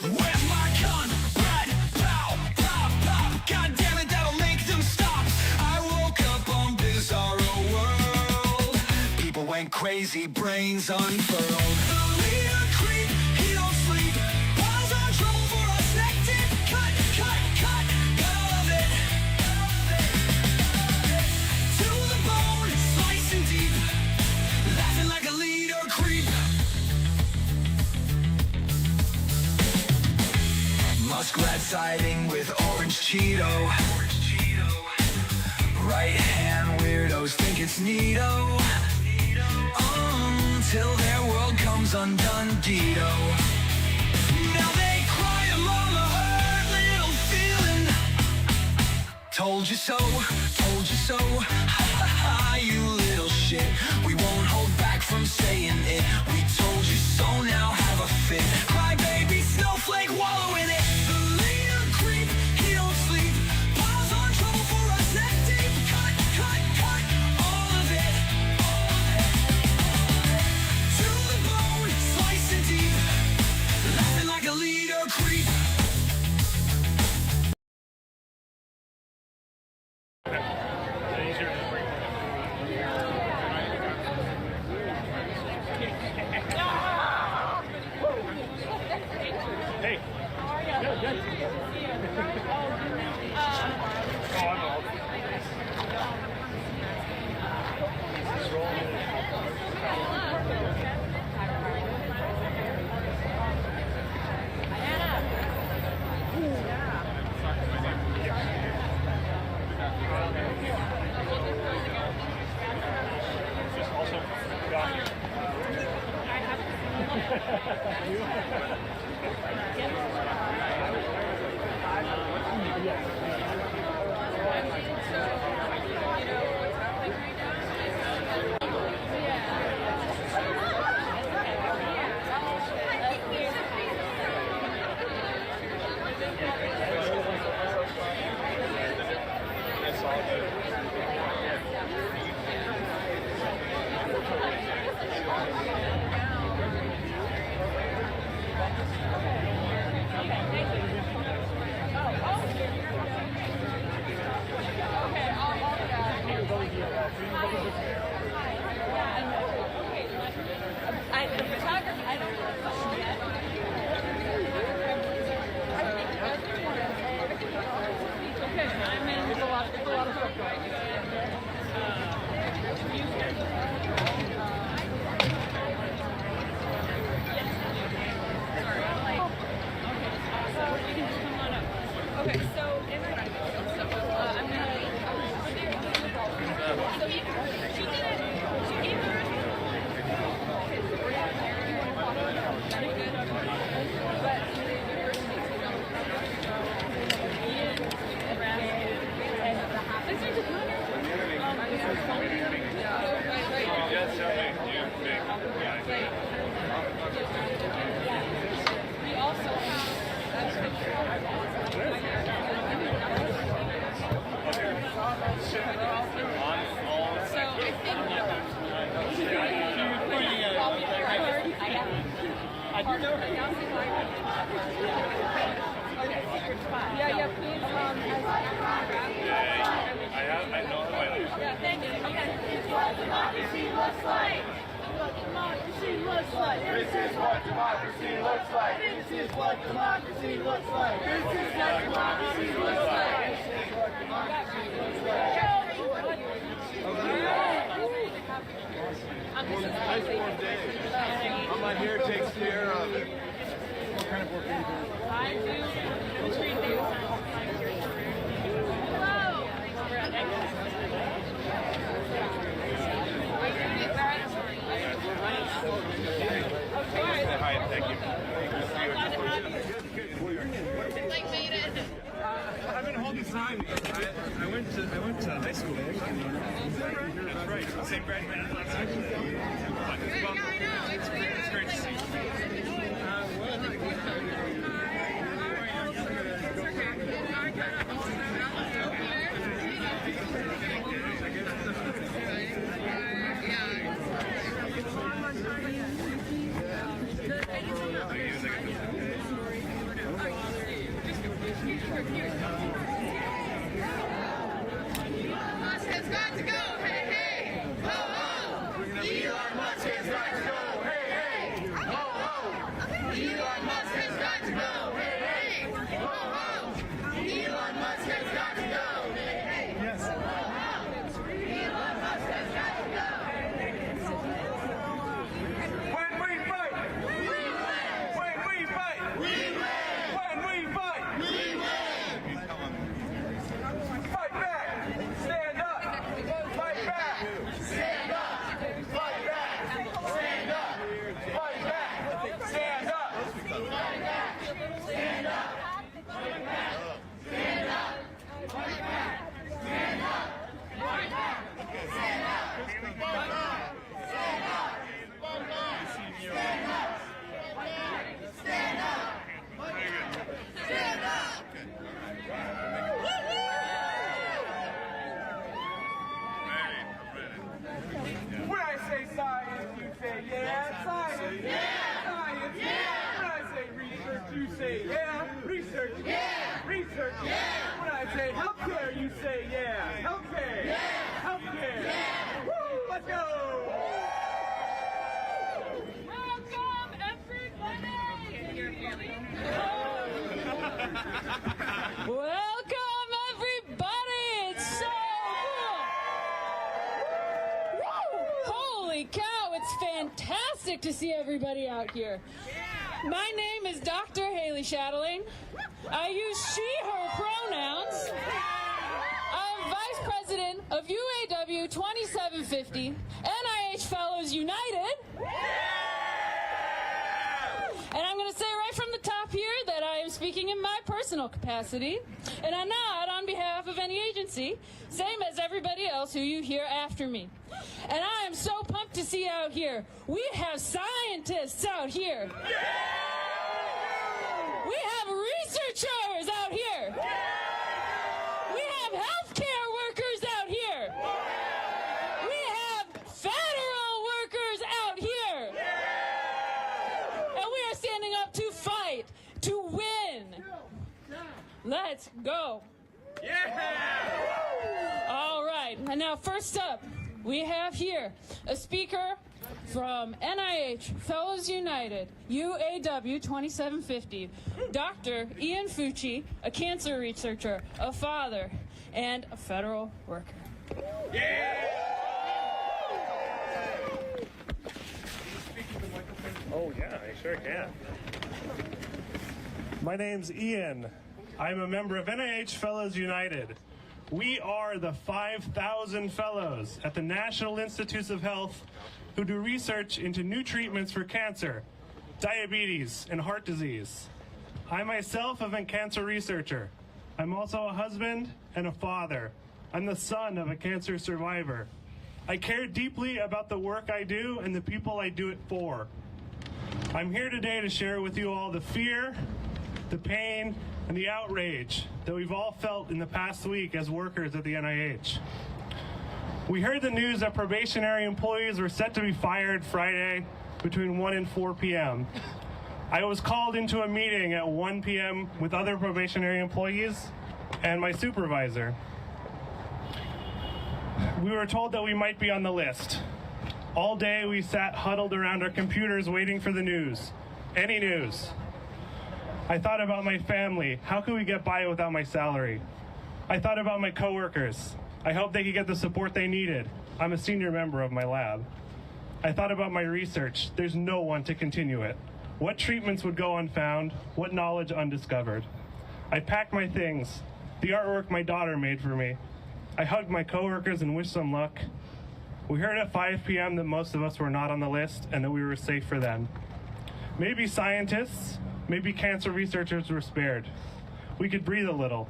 Where's my gun? Red, pow, pop, pop. God damn it, that'll make them stop. I woke up on bizarro world. People went crazy, brains unfurled. The leader creep, he don't sleep. Piles on trouble for us, neck deep. Cut, cut, cut, got all of it. To the bone, slicing deep. Laughing like a leader creep. Muskrat siding with orange Cheeto. Right hand weirdos think it's neato. Until their world comes undone, Dito. Now they cry a mama hurt little feeling. Told you so, ha ha ha, you little shit. We won't hold back from saying it. We told you so, now have a fit. Cry baby, snowflake, wallow in it. The leader creep, he don't sleep. Piles on trouble for us, neck deep. Cut, cut, cut, all of it. To the bone, slicing deep. Laughing like a leader creep. Hey. Good, good. I'm not here takes care of it. What kind of work are you doing? I do street things. Hello. Hi, thank you. Like made it. I've been holding time. I went to high school. That's right. Same graduated last year. Yeah, I know. It's weird. It's great to see you. Musk has got to go. Hey, hey. Ho, ho. Elon Musk has got to go. Hey, hey. Ho, ho. Elon Musk has got to go. Hey, hey. Ho, ho. Elon Musk has got to go. Hey, hey. Yes. Ho, ho. Elon Musk has got to go. When we fight, we win. When we fight, we win. When we fight, we win. Fight back. Stand up. Fight back. Stand up. Fight back. Stand up. Fight back. Stand up. Fight back. Stand up. Fight back. Stand up. Fight back. Stand up. Fight back. Stand up. Fight back. Stand up. Fight back. Stand up. Fight back. Stand up. Stand up. When I say science, you say yeah. Science, yeah. Science, yeah. When I say research, you say yeah. Research, yeah. Research, yeah. When I say healthcare, you say yeah. Healthcare, yeah. Healthcare, yeah. Woo! Let's go. Welcome, everybody. Welcome, everybody! It's so cool! Woo! Holy cow, it's fantastic to see everybody out here. My name is Dr. Haley Shadowing. I use she, her pronouns. I'm Vice President of UAW 2750, NIH Fellows United. And I'm going to say right from the top here that I am speaking in my personal capacity, and I'm not on behalf of any agency, same as everybody else who you hear after me. And I am so pumped to see out here. We have scientists out here. We have researchers out here. We have healthcare workers out here. We have federal workers out here. And we are standing up to fight, to win. Let's go. All right. And now first up, we have here a speaker from NIH Fellows United, UAW 2750, Dr. Ian Fucci, a cancer researcher, a father, and a federal worker. Oh, yeah, I sure can. My name's Ian. I'm a member of NIH Fellows United. We are the 5,000 fellows at the National Institutes of Health who do research into new treatments for cancer, diabetes, and heart disease. I myself am a cancer researcher. I'm also a husband and a father. I'm the son of a cancer survivor. I care deeply about the work I do and the people I do it for. I'm here today to share with you all the fear, the pain, and the outrage that we've all felt in the past week as workers at the NIH. We heard the news that probationary employees were set to be fired Friday between 1 and 4 p.m. I was called into a meeting at 1 p.m. with other probationary employees and my supervisor. We were told that we might be on the list. All day we sat huddled around our computers waiting for the news. Any news. I thought about my family. How could we get by without my salary? I thought about my coworkers. I hoped they could get the support they needed. I'm a senior member of my lab. I thought about my research. There's no one to continue it. What treatments would go unfound? What knowledge undiscovered? I packed my things, the artwork my daughter made for me. I hugged my coworkers and wished them luck. We heard at 5 p.m. that most of us were not on the list and that we were safe for then. Maybe scientists, maybe cancer researchers were spared. We could breathe a little.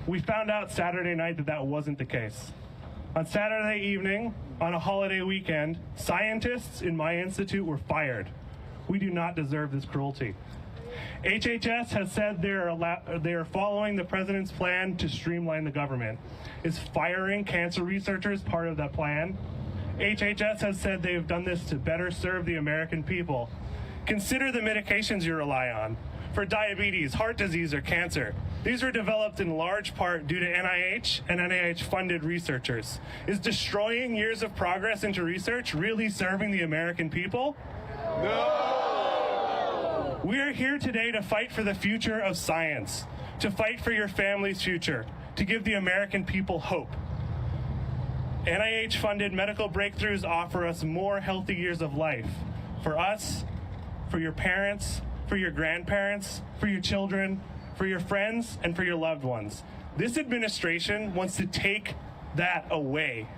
We found out Saturday night that that wasn't the case. On Saturday evening, on a holiday weekend, scientists in my institute were fired. We do not deserve this cruelty. HHS has said they are following the president's plan to streamline the government. Is firing cancer researchers part of that plan? HHS has said they have done this to better serve the American people. Consider the medications you rely on. for diabetes, heart disease, or cancer. These were developed in large part due to NIH and NIH-funded researchers. Is destroying years of progress into research really serving the American people? No! We are here today to fight for the future of science, to fight for your family's future, to give the American people hope. NIH-funded medical breakthroughs offer us more healthy years of life. For us, for your parents, for your grandparents, for your children, for your friends, and for your loved ones. This administration wants to take that away.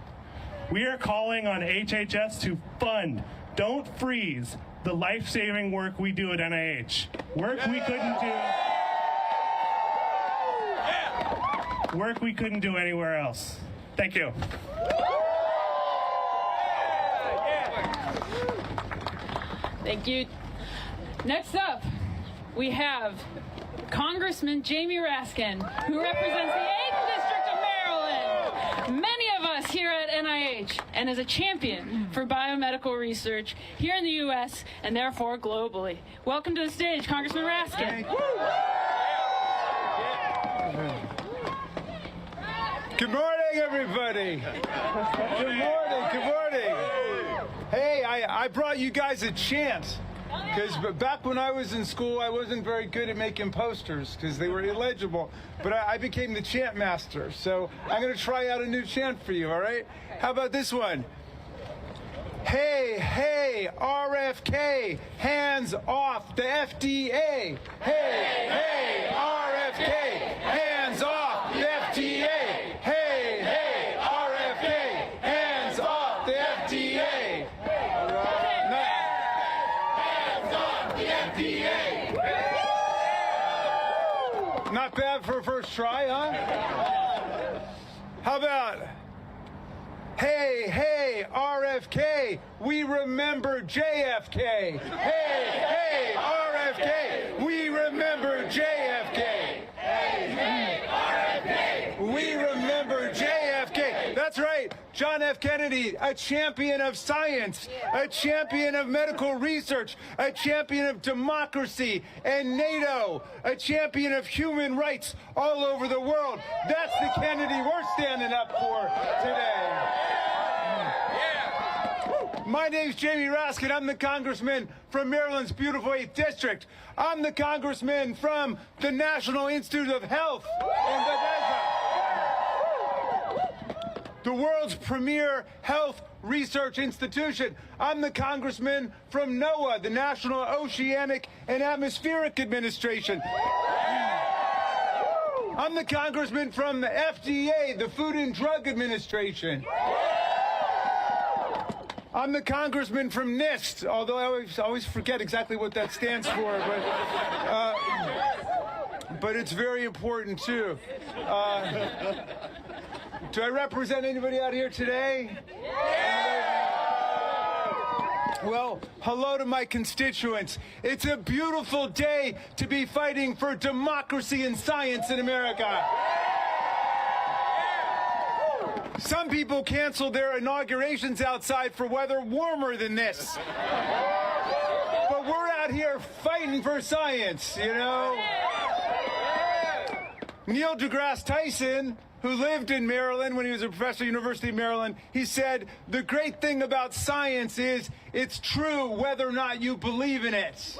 We are calling on HHS to fund, don't freeze, the life-saving work we do at NIH. Work we couldn't do anywhere else. Thank you. Thank you. Next up, we have Congressman Jamie Raskin, who represents the 8th District of Maryland. Many of us here at NIH, and is a champion for biomedical research here in the U.S. and therefore globally. Welcome to the stage, Congressman Raskin. Good morning, everybody. Good morning, good morning. Hey, I brought you guys a chant. Because back when I was in school, I wasn't very good at making posters because they were illegible. But I became the chant master. So I'm going to try out a new chant for you, all right? How about this one? Hey, hey, RFK, hands off the FDA. Hey, hey, RFK, hands off the FDA. Hey, hey, RFK, hands off the FDA. Not bad for a first try, huh? How about, hey, hey, RFK, we remember JFK. Hey, hey, RFK, we remember JFK. Hey, hey, RFK, we remember JFK. That's right, John F. Kennedy, a champion of science, a champion of medical research, a champion of democracy and NATO, a champion of human rights all over the world. That's the Kennedy we're standing up for today. My name's Jamie Raskin. I'm the congressman from Maryland's beautiful 8th District. I'm the congressman from the National Institute of Health in Bethesda, the world's premier health research institution. I'm the congressman from NOAA, the National Oceanic and Atmospheric Administration. I'm the congressman from the FDA, the Food and Drug Administration. I'm the congressman from NIST, although I always forget exactly what that stands for, but it's very important too. Do I represent anybody out here today? Well, hello to my constituents. It's a beautiful day to be fighting for democracy and science in America. Some people cancel their inaugurations outside for weather warmer than this. But we're out here fighting for science, you know? Neil deGrasse Tyson, who lived in Maryland when he was a professor at the University of Maryland, he said, the great thing about science is it's true whether or not you believe in it.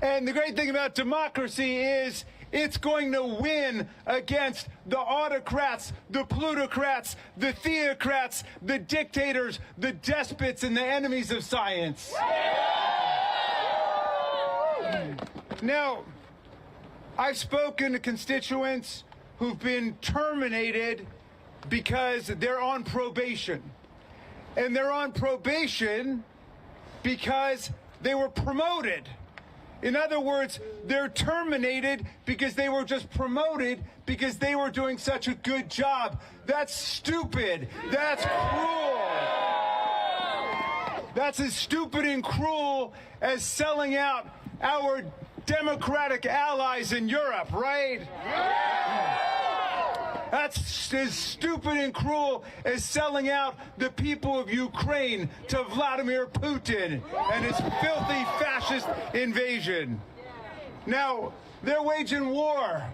And the great thing about democracy is it's going to win against the autocrats, the plutocrats, the theocrats, the dictators, the despots, and the enemies of science. Now, I've spoken to constituents who've been terminated because they're on probation. And they're on probation because they were promoted. In other words, they're terminated because they were just promoted because they were doing such a good job. That's stupid. That's cruel. That's as stupid and cruel as selling out our democratic allies in Europe, right? That's as stupid and cruel as selling out the people of Ukraine to Vladimir Putin and his filthy fascist invasion. Now, they're waging war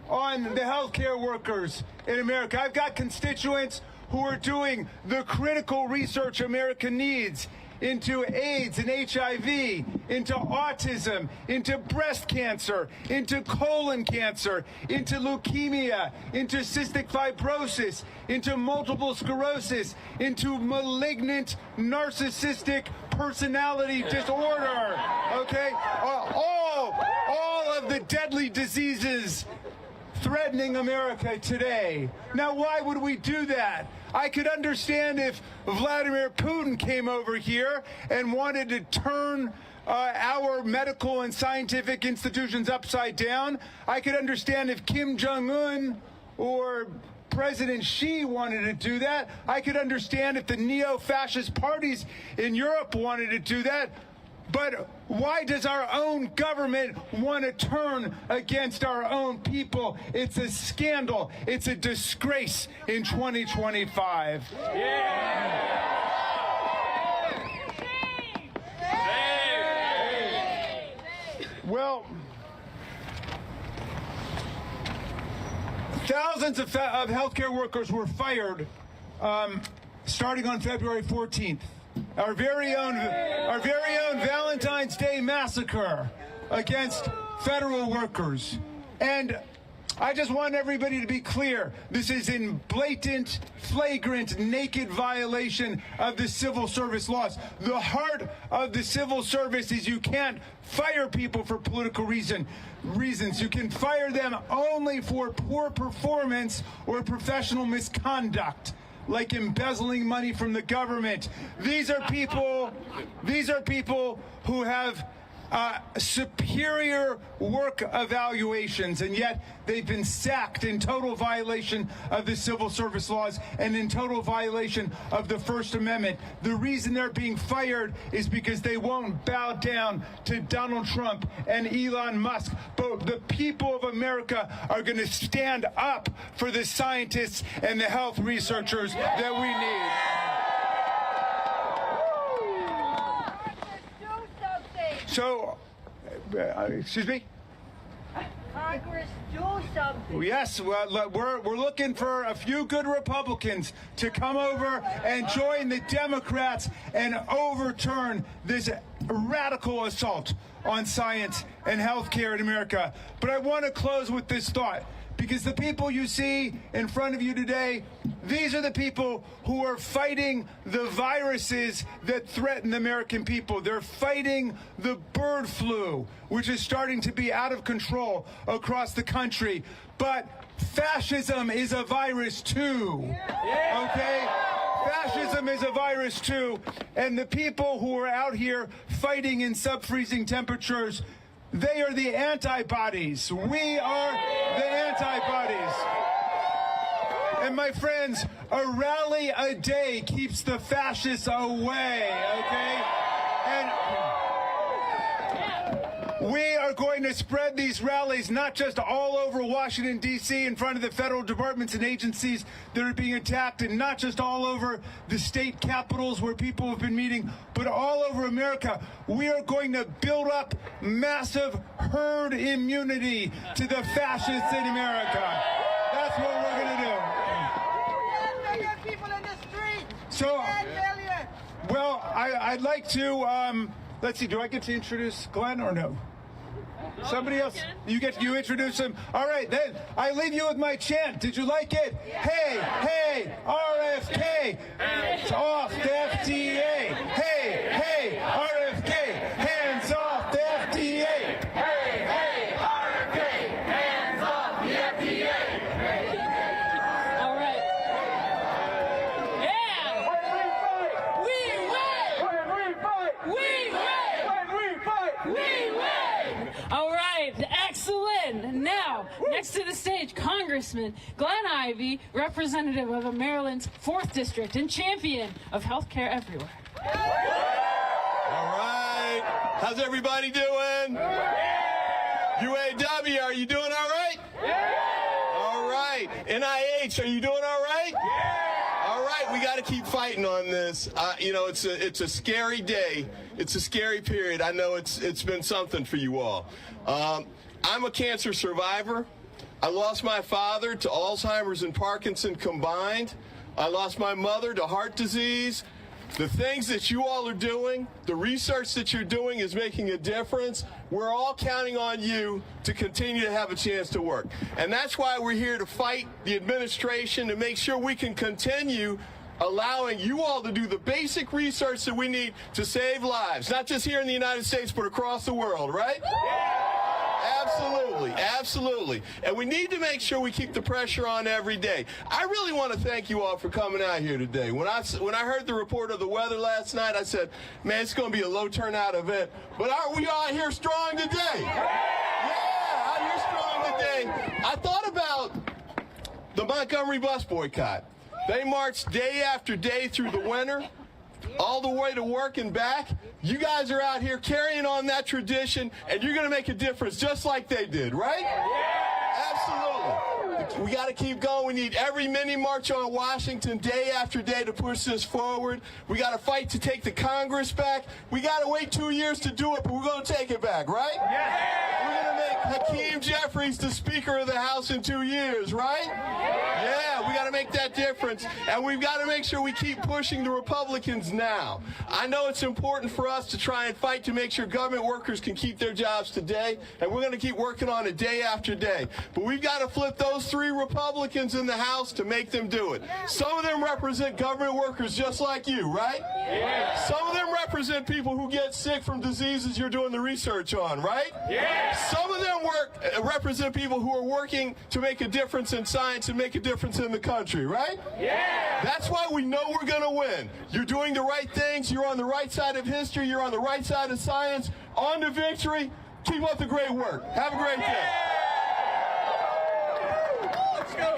on the healthcare workers in America. I've got constituents who are doing the critical research America needs into AIDS and HIV, into autism, into breast cancer, into colon cancer, into leukemia, into cystic fibrosis, into multiple sclerosis, into malignant narcissistic personality disorder, okay? All of the deadly diseases threatening America today. Now, why would we do that? I could understand if Vladimir Putin came over here and wanted to turn our medical and scientific institutions upside down. I could understand if Kim Jong-un or President Xi wanted to do that. I could understand if the neo-fascist parties in Europe wanted to do that. But why does our own government want to turn against our own people? It's a scandal. It's a disgrace in 2025. Well, thousands of healthcare workers were fired starting on February 14th. Our very own Valentine's Day massacre against federal workers. And I just want everybody to be clear. This is in blatant, flagrant, naked violation of the civil service laws. The heart of the civil service is you can't fire people for political reasons. You can fire them only for poor performance or professional misconduct, like embezzling money from the government. These are people who have superior work evaluations, and yet they've been sacked in total violation of the civil service laws and in total violation of the First Amendment. The reason they're being fired is because they won't bow down to Donald Trump and Elon Musk. But the people of America are going to stand up for the scientists and the health researchers that we need. So, excuse me? Congress, do something. Yes, we're looking for a few good Republicans to come over and join the Democrats and overturn this radical assault on science and healthcare in America. But I want to close with this thought, because the people you see in front of you today, these are the people who are fighting the viruses that threaten the American people. They're fighting the bird flu, which is starting to be out of control across the country. But fascism is a virus too, okay? Fascism is a virus too. And the people who are out here fighting in sub-freezing temperatures, they are the antibodies. We are the antibodies. And my friends, a rally a day keeps the fascists away, okay? And we are going to spread these rallies not just all over Washington, D.C., in front of the federal departments and agencies that are being attacked, and not just all over the state capitals where people have been meeting, but all over America. We are going to build up massive herd immunity to the fascists in America. That's what we're going to do. 10 million people in the street. So, 10 million. well, I'd like to, let's see, do I get to introduce Glenn or no? Somebody else? You introduce him. All right, then I leave you with my chant. Did you like it? Hey, hey, RFK, hands off the FDA. Hey, hey, RFK, hands off the FDA. Hey, hey, RFK, hands off the FDA. All right. Yeah. We win. When we fight, We win. when we fight, We win. All right. Excellent. Now, next to the stage, Congressman Glenn Ivey, representative of Maryland's 4th District and champion of healthcare everywhere. All right. How's everybody doing? UAW, are you doing all right? All right. NIH, are you doing all right? Yeah. All right, we got to keep fighting on this. You know, it's a scary day. It's a scary period. I know it's been something for you all. I'm a cancer survivor. I lost my father to Alzheimer's and Parkinson combined. I lost my mother to heart disease. The things that you all are doing, the research that you're doing is making a difference. We're all counting on you to continue to have a chance to work. And that's why we're here to fight the administration to make sure we can continue allowing you all to do the basic research that we need to save lives, not just here in the United States, but across the world, right? Absolutely, absolutely. And we need to make sure we keep the pressure on every day. I really want to thank you all for coming out here today. When I heard the report of the weather last night, I said, man, it's going to be a low turnout event. But aren't we all here strong today? Yeah, out here strong today. I thought about the Montgomery bus boycott. They marched day after day through the winter, all the way to work and back. You guys are out here carrying on that tradition, and you're going to make a difference just like they did, right? Absolutely. We got to keep going. We need every mini march on Washington day after day to push this forward. We got to fight to take the Congress back. We got to wait 2 years to do it, but we're going to take it back, right? We're going to make Hakeem Jeffries the Speaker of the House in 2 years, right? Yeah, we got to make that difference, and we've got to make sure we keep pushing the Republicans now. I know it's important for us to try and fight to make sure government workers can keep their jobs today, and we're going to keep working on it day after day. But we've got to flip those 3 Republicans in the House to make them do it. Some of them represent government workers just like you, right? Some of them represent people who get sick from diseases you're doing the research on, right? Some of them represent people who are working to make a difference in science and make a difference in the country, right? That's why we know we're going to win. You're doing the right things. You're on the right side of history. You're on the right side of science. On to victory. Keep up the great work. Have a great day. Let's go.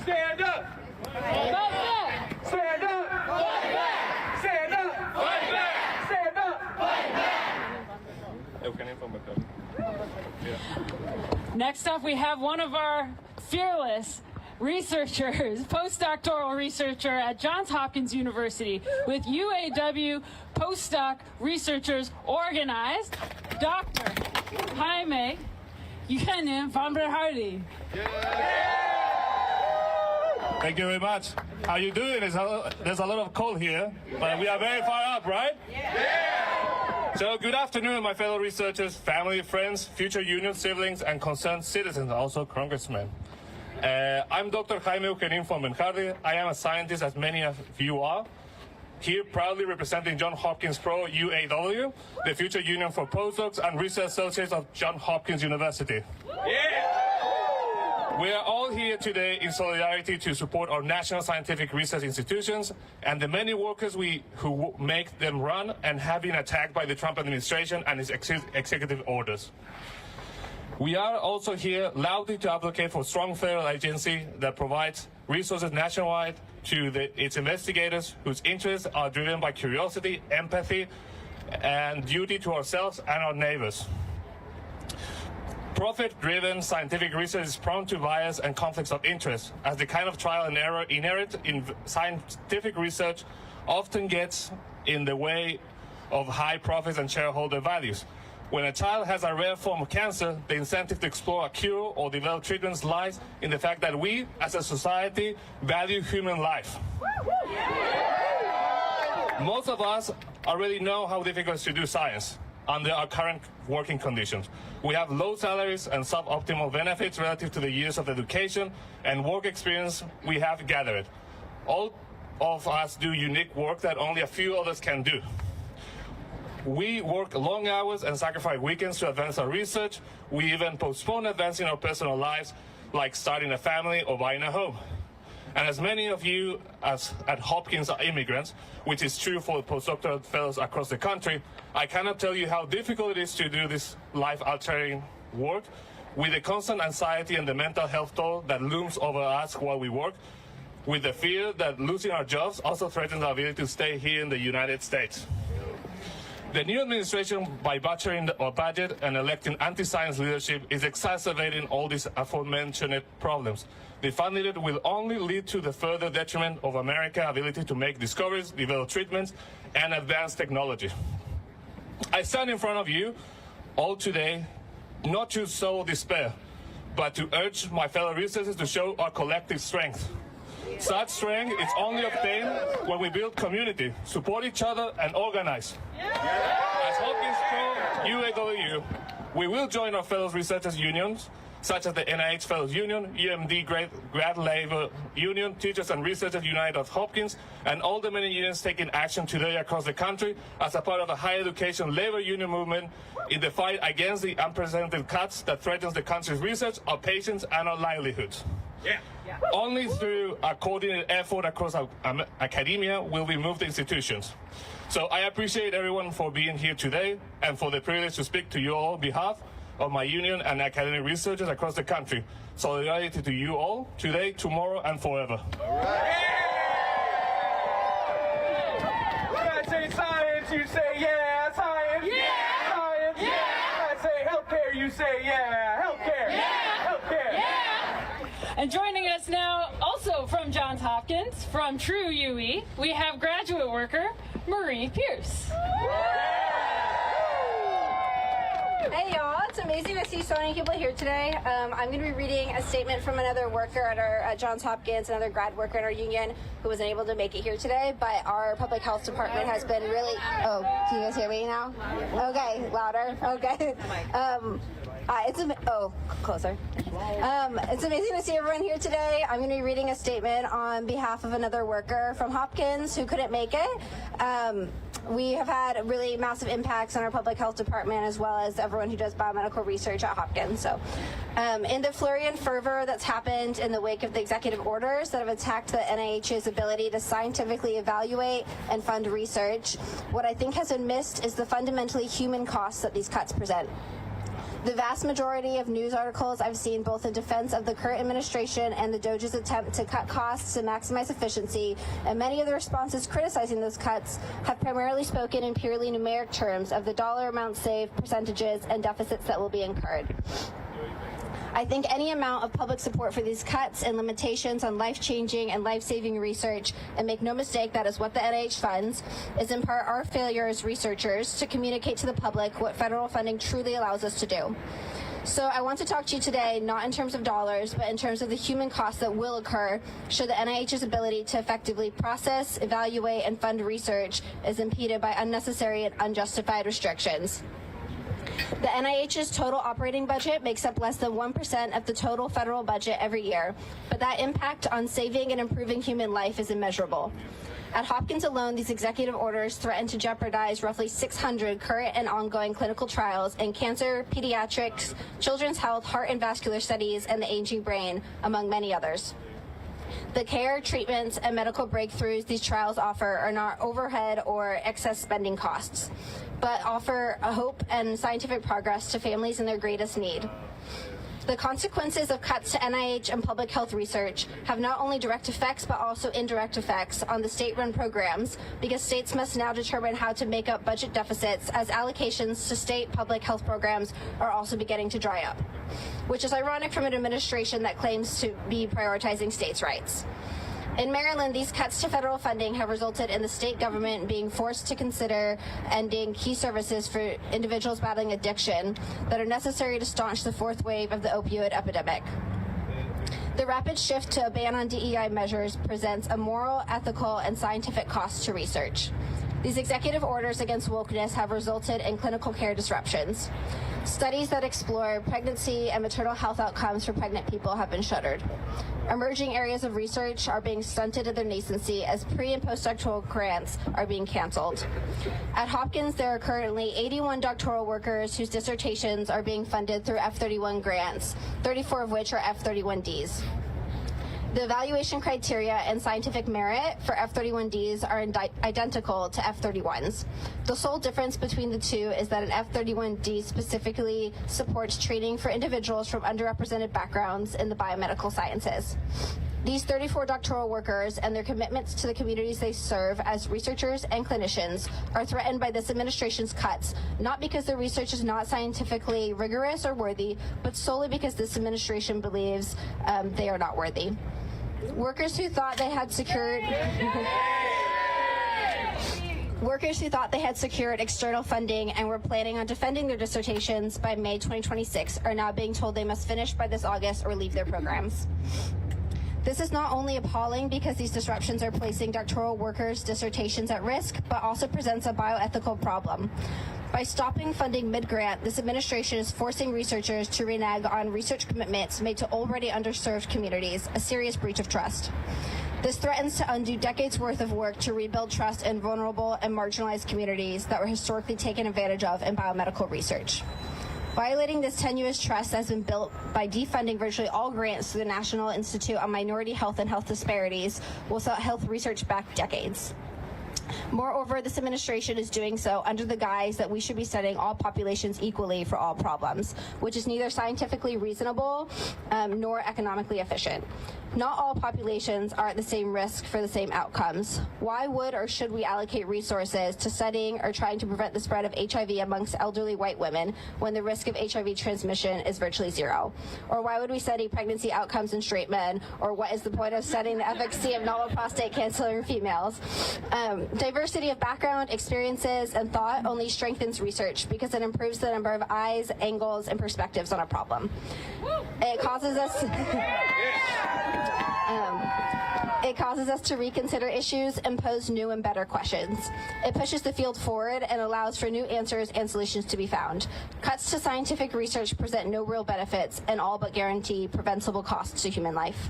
Stand up. Fight back! Stand up. Fight back! Stand up. Fight back! Stand up. Fight back! Next up, we have one of our fearless researchers, postdoctoral researcher at Johns Hopkins University with UAW postdoc researchers organized, Dr. Jaime Hardy. Thank you very much. How you doing? There's a lot of cold here, but we are very far up, right? So good afternoon, my fellow researchers, family, friends, future union siblings, and concerned citizens, also congressmen. I'm Dr. Jaime Hardy. I am a scientist, as many of you are, here proudly representing Johns Hopkins Pro UAW, the future union for postdocs and research associates of Johns Hopkins University. We are all here today in solidarity to support our national scientific research institutions and the many workers who make them run and have been attacked by the Trump administration and its executive orders. We are also here loudly to advocate for a strong federal agency that provides resources nationwide to its investigators whose interests are driven by curiosity, empathy, and duty to ourselves and our neighbors. Profit-driven scientific research is prone to bias and conflicts of interest, as the kind of trial and error inherent in scientific research often gets in the way of high profits and shareholder values. When a child has a rare form of cancer, the incentive to explore a cure or develop treatments lies in the fact that we, as a society, value human life. Most of us already know how difficult it is to do science under our current working conditions. We have low salaries and suboptimal benefits relative to the years of education and work experience we have gathered. All of us do unique work that only a few others can do. We work long hours and sacrifice weekends to advance our research. We even postpone advancing our personal lives, like starting a family or buying a home. And as many of you at Hopkins are immigrants, which is true for postdoctoral fellows across the country, I cannot tell you how difficult it is to do this life-altering work with the constant anxiety and the mental health toll that looms over us while we work, with the fear that losing our jobs also threatens our ability to stay here in the United States. The new administration, by butchering our budget and electing anti-science leadership, is exacerbating all these aforementioned problems. The funding will only lead to the further detriment of America's ability to make discoveries, develop treatments, and advance technology. I stand in front of you all today not to sow despair, but to urge my fellow researchers to show our collective strength. Such strength is only obtained when we build community, support each other, and organize. As Hopkins Pro UAW, we will join our fellow researchers unions, such as the NIH Fellows Union, UMD Grad Labor Union, Teachers and Researchers United of Hopkins, and all the many unions taking action today across the country as a part of the higher education labor union movement in the fight against the unprecedented cuts that threatens the country's research, our patients, and our livelihoods. Only through a coordinated effort across academia will we move the institutions. So I appreciate everyone for being here today and for the privilege to speak to you all on behalf of my union and academic researchers across the country. Solidarity to you all, today, tomorrow, and forever. When I say science, you say yeah, science. Yeah. Science. Yeah. When I say healthcare, you say yeah, healthcare. Yeah. Healthcare. Yeah! And joining us now, also from Johns Hopkins, from True UE, we have graduate worker Marie Pierce. Hey y'all, it's amazing to see so many people here today. I'm going to be reading a statement from another worker at our Johns Hopkins, another grad worker in our union who wasn't able to make it here today, but our public health department has been really... Oh, can you guys hear me now? Okay, louder. Okay. Closer. It's amazing to see everyone here today. I'm going to be reading a statement on behalf of another worker from Hopkins who couldn't make it. We have had really massive impacts on our public health department as well as everyone who does biomedical research at Hopkins. So in the flurry and fervor that's happened in the wake of the executive orders that have attacked the NIH's ability to scientifically evaluate and fund research, what I think has been missed is the fundamentally human costs that these cuts present. The vast majority of news articles I've seen both in defense of the current administration and the DOGE's attempt to cut costs and maximize efficiency, and many of the responses criticizing those cuts have primarily spoken in purely numeric terms of the dollar amount saved, percentages, and deficits that will be incurred. I think any amount of public support for these cuts and limitations on life-changing and life-saving research, and make no mistake, that is what the NIH funds, is in part our failure as researchers to communicate to the public what federal funding truly allows us to do. So I want to talk to you today not in terms of dollars, but in terms of the human costs that will occur should the NIH's ability to effectively process, evaluate, and fund research is impeded by unnecessary and unjustified restrictions. The NIH's total operating budget makes up less than 1% of the total federal budget every year, but that impact on saving and improving human life is immeasurable. At Hopkins alone, these executive orders threaten to jeopardize roughly 600 current and ongoing clinical trials in cancer, pediatrics, children's health, heart and vascular studies, and the aging brain, among many others. The care, treatments, and medical breakthroughs these trials offer are not overhead or excess spending costs, but offer a hope and scientific progress to families in their greatest need. The consequences of cuts to NIH and public health research have not only direct effects but also indirect effects on the state-run programs, because states must now determine how to make up budget deficits as allocations to state public health programs are also beginning to dry up, which is ironic from an administration that claims to be prioritizing states' rights. In Maryland, these cuts to federal funding have resulted in the state government being forced to consider ending key services for individuals battling addiction that are necessary to staunch the fourth wave of the opioid epidemic. The rapid shift to a ban on DEI measures presents a moral, ethical, and scientific cost to research. These executive orders against wokeness have resulted in clinical care disruptions. Studies that explore pregnancy and maternal health outcomes for pregnant people have been shuttered. Emerging areas of research are being stunted at their nascency as pre- and postdoctoral grants are being canceled. At Hopkins, there are currently 81 doctoral workers whose dissertations are being funded through F-31 grants, 34 of which are F-31Ds. The evaluation criteria and scientific merit for F-31Ds are identical to F-31s. The sole difference between the two is that an F-31D specifically supports training for individuals from underrepresented backgrounds in the biomedical sciences. These 34 doctoral workers and their commitments to the communities they serve as researchers and clinicians are threatened by this administration's cuts, not because their research is not scientifically rigorous or worthy, but solely because this administration believes they are not worthy. Workers who thought they had secured external funding and were planning on defending their dissertations by May 2026 are now being told they must finish by this August or leave their programs. This is not only appalling because these disruptions are placing doctoral workers' dissertations at risk, but also presents a bioethical problem. By stopping funding mid-grant, this administration is forcing researchers to renege on research commitments made to already underserved communities, a serious breach of trust. This threatens to undo decades' worth of work to rebuild trust in vulnerable and marginalized communities that were historically taken advantage of in biomedical research. Violating this tenuous trust has been built by defunding virtually all grants to the National Institute on Minority Health and Health Disparities will set health research back decades. Moreover, this administration is doing so under the guise that we should be studying all populations equally for all problems, which is neither scientifically reasonable nor economically efficient. Not all populations are at the same risk for the same outcomes. Why would or should we allocate resources to studying or trying to prevent the spread of HIV amongst elderly white women when the risk of HIV transmission is virtually zero? Or why would we study pregnancy outcomes in straight men? Or what is the point of studying the efficacy of novel prostate cancer in females? Diversity of background, experiences, and thought only strengthens research because it improves the number of eyes, angles, and perspectives on a problem. It causes us to reconsider issues and pose new and better questions. It pushes the field forward and allows for new answers and solutions to be found. Cuts to scientific research present no real benefits and all but guarantee preventable costs to human life.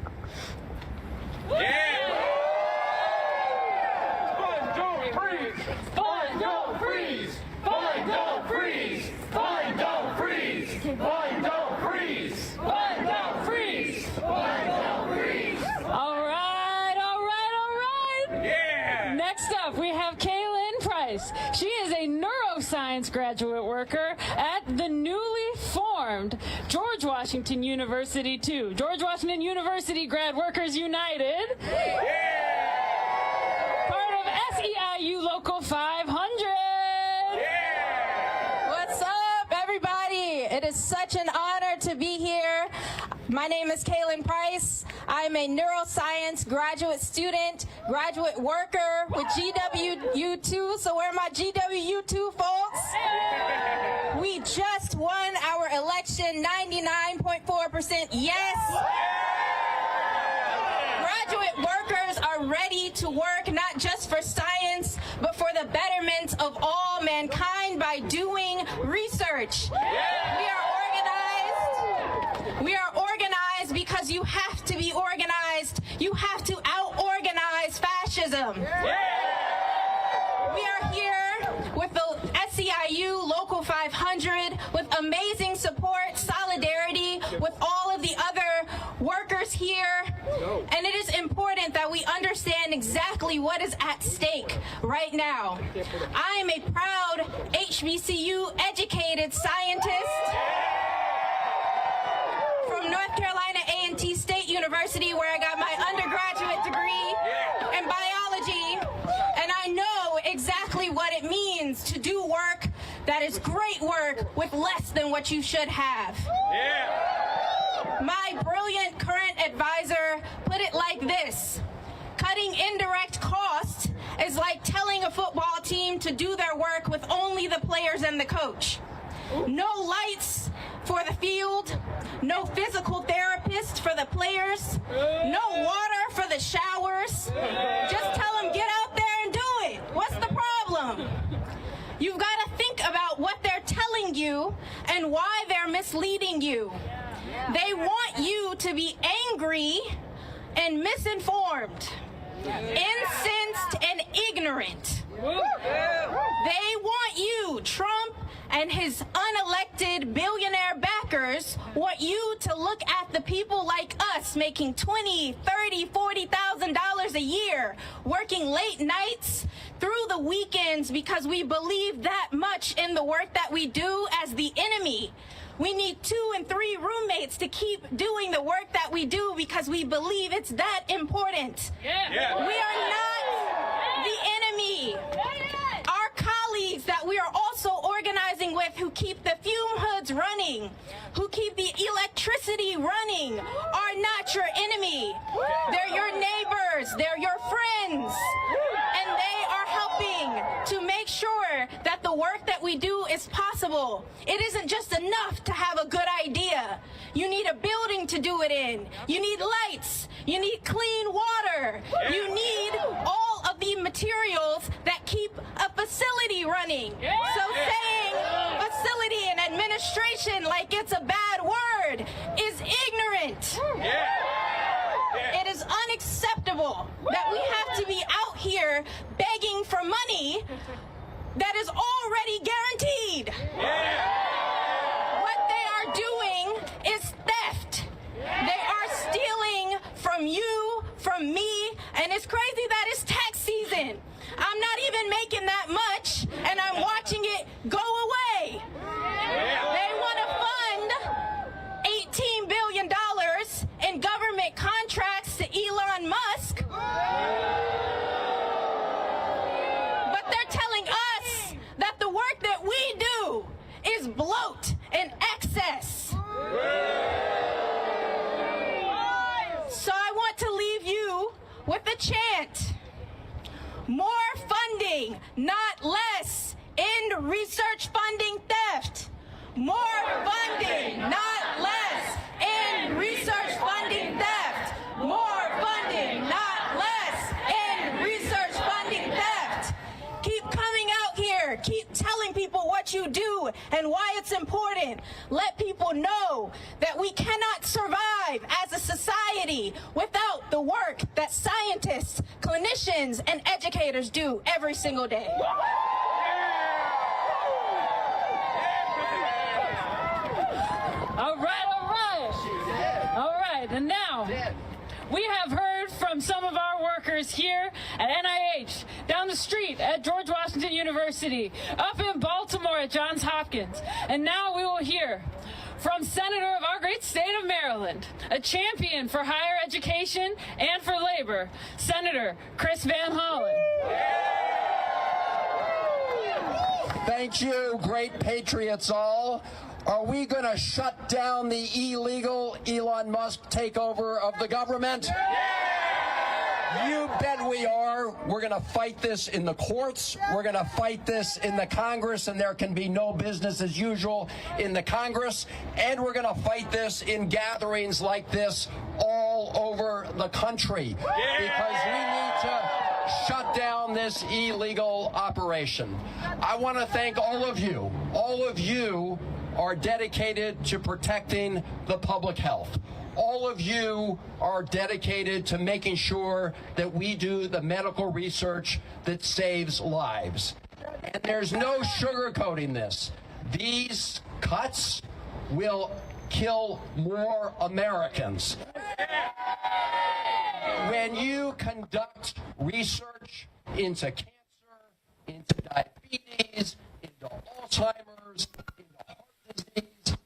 Fine, don't freeze! Fine, don't freeze! Fine, don't freeze! Fine, don't freeze! Fine, don't freeze! Fine, don't freeze! All right. Yeah! Next up, we have Kaylin Price. She is a neuroscience graduate worker at the newly formed George Washington University 2. George Washington University Grad Workers United. Part of SEIU Local 500. What's up, everybody? It is such an honor to be here. My name is Kaylin Price. I'm a neuroscience graduate student, graduate worker with GWU2. So where are my GWU2 folks? We just won our election, 99.4% yes. Graduate workers are ready to work not just for science, but for the betterment of all mankind by doing research. We are organized because you have to be organized. You have to out-organize fascism. We are here with the SEIU Local 500 with amazing support, solidarity with all of the other workers here. And it is important that we understand exactly what is at stake right now. I am a proud HBCU educated scientist from North Carolina A&T State University, where I got my undergraduate degree in biology, and I know exactly what it means to do work that is great work with less than what you should have. My brilliant current advisor put it like this: cutting indirect costs is like telling a football team to do their work with only the players and the coach. No lights for the field, no physical therapist for the players, no water for the showers. Just tell them, get out there and do it. What's the problem? You've got to think about what they're telling you and why they're misleading you. They want you to be angry and misinformed, incensed and ignorant. They want you, Trump and his unelected billionaire backers, want you to look at the people like us making $20,000, $30,000, $40,000 a year, working late nights through the weekends because we believe that much in the work that we do as the enemy. We need 2 and 3 roommates to keep doing the work that we do because we believe it's that important. We are not the enemy. Our colleagues that we are also organizing with who keep the fume hoods running, who keep the electricity running, are not your enemy. They're your neighbors, they're your friends, and they are helping to make sure that the work that we do is possible. It isn't just enough to have a good idea. You need a building to do it in. You need lights. You need clean water. You need all of the materials that keep a facility running. So saying facility and administration like it's a bad word is ignorant. It is unacceptable that we have to be out here begging for money that is already guaranteed. What they are doing is theft. They are stealing from you, from me, and it's crazy that it's tax season. I'm not even making that much, and I'm watching it go away. They want to fund $18 billion in government contracts to Elon Musk. But they're telling us that the work that we do is bloat and excess. So I want to leave you with a chant. More funding, not less. End research funding theft. More funding, not less. End research funding theft. More funding, not less. End research funding theft. Keep coming out here. Keep telling people what you do and why it's important. Let people know that we cannot survive as a society without the work that scientists, clinicians, and educators do every single day. All right, all right. All right, and now we have heard from some of our workers here at NIH, down the street at George Washington University, up in Baltimore at Johns Hopkins, and now we will hear from Senator of our great state of Maryland, a champion for higher education and for labor, Senator Chris Van Hollen. Thank you, great patriots all. Are we going to shut down the illegal Elon Musk takeover of the government? You bet we are. We're going to fight this in the courts. We're going to fight this in the Congress, and there can be no business as usual in the Congress. And we're going to fight this in gatherings like this all over the country because we need to shut down this illegal operation. I want to thank all of you. All of you are dedicated to protecting the public health. All of you are dedicated to making sure that we do the medical research that saves lives. And there's no sugarcoating this. These cuts will kill more Americans. When you conduct research into cancer, into diabetes, into Alzheimer's, into heart disease,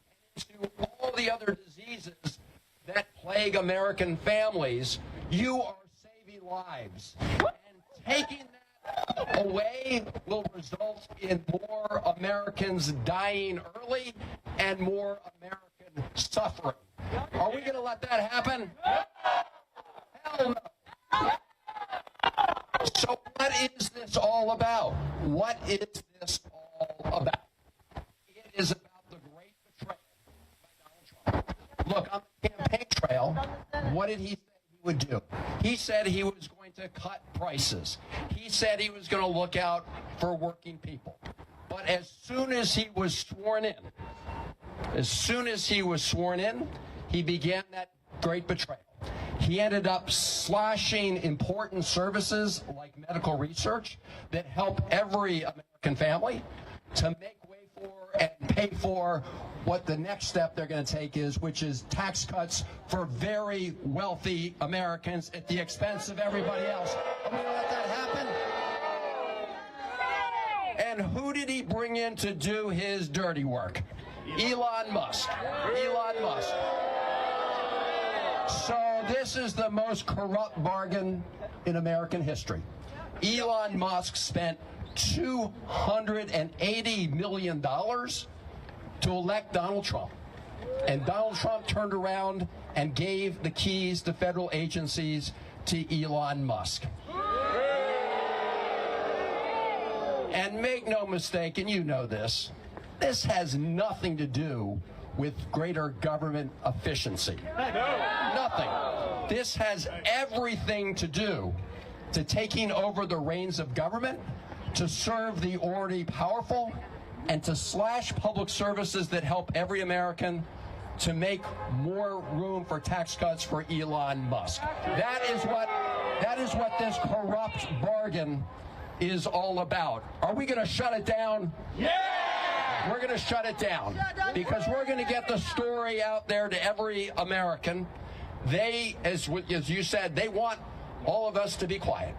and into all the other diseases that plague American families, you are saving lives. And taking that away will result in more Americans dying early and more American suffering. Are we going to let that happen? Hell no. So what is this all about? What is this all about? It is about the great betrayal by Donald Trump. Look, on the campaign trail, what did he say he would do? He said he was going to cut prices. He said he was going to look out for working people. But as soon as he was sworn in, he began that great betrayal. He ended up slashing important services like medical research that help every American family to make way for and pay for what the next step they're going to take is, which is tax cuts for very wealthy Americans at the expense of everybody else. Are we going to let that happen? And who did he bring in to do his dirty work? Elon Musk. Elon Musk. So this is the most corrupt bargain in American history. Elon Musk spent $280 million to elect Donald Trump. And Donald Trump turned around and gave the keys to federal agencies to Elon Musk. And make no mistake, and you know this has nothing to do with greater government efficiency. Nothing. This has everything to do to taking over the reins of government to serve the already powerful and to slash public services that help every American to make more room for tax cuts for Elon Musk. That is what this corrupt bargain is all about. Are we going to shut it down? Yeah! We're going to shut it down because we're going to get the story out there to every American. They, as you said, they want all of us to be quiet.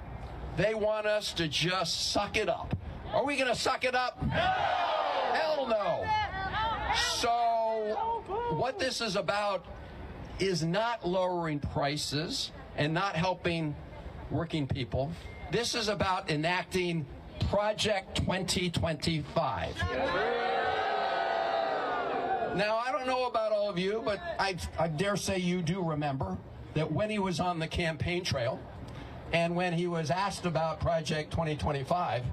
They want us to just suck it up. Are we going to suck it up? No! Hell no! So what this is about is not lowering prices and not helping working people. This is about enacting Project 2025. Now, I don't know about all of you, but I dare say you do remember that when he was on the campaign trail and when he was asked about Project 2025,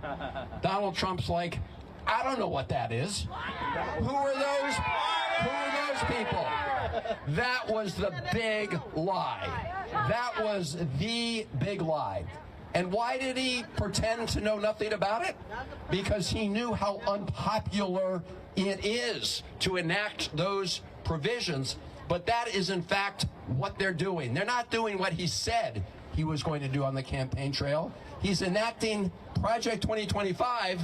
Donald Trump's like, I don't know what that is. Who are those people? That was the big lie. That was the big lie. And why did he pretend to know nothing about it? Because he knew how unpopular it is to enact those provisions. But that is, in fact, what they're doing. They're not doing what he said he was going to do on the campaign trail. He's enacting Project 2025,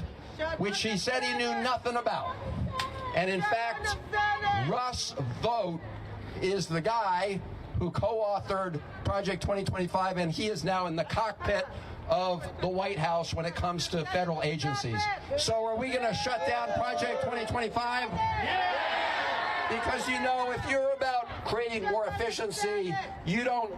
which he said he knew nothing about. And in fact, Russ Vought is the guy who co-authored Project 2025, and he is now in the cockpit of the White House when it comes to federal agencies. So are we going to shut down Project 2025? Yeah! Because, you know, if you're about creating more efficiency, you don't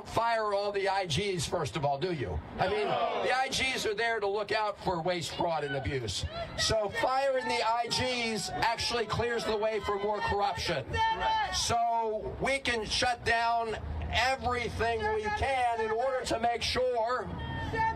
fire all the IGs, first of all, do you? I mean, the IGs are there to look out for waste, fraud, and abuse. So firing the IGs actually clears the way for more corruption. So we can shut down everything we can in order to make sure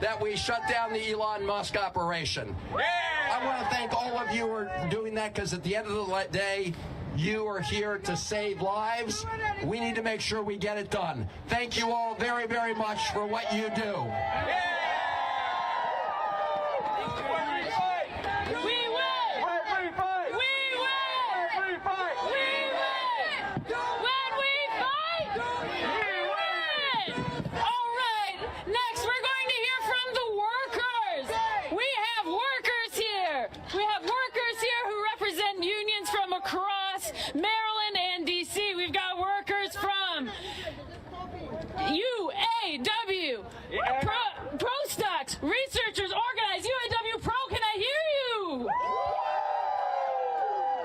that we shut down the Elon Musk operation. I want to thank all of you for doing that, because at the end of the day, you are here to save lives. We need to make sure we get it done. Thank you all very, very much for what you do. Maryland and D.C. We've got workers from UAW, Pro Stocks, researchers organized, UAW Pro, can I hear you?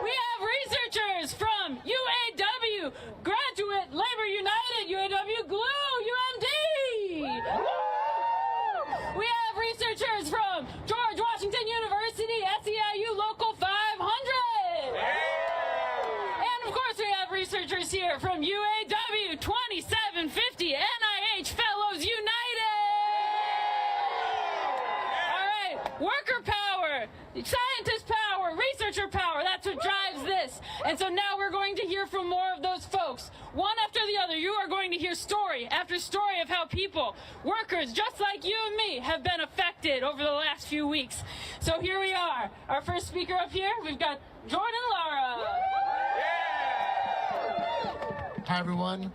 We have researchers from UAW, Graduate Labor United, UAW Glue, UMD. We have researchers from George Washington University, SEIU Local 500. Researchers here from UAW 2750 NIH Fellows United. All right, worker power, scientist power, researcher power, that's what drives this. And so now we're going to hear from more of those folks. One after the other, you are going to hear story after story of how people, workers just like you and me, have been affected over the last few weeks. So here we are. Our first speaker up here, we've got Jordan Lara. Hi everyone,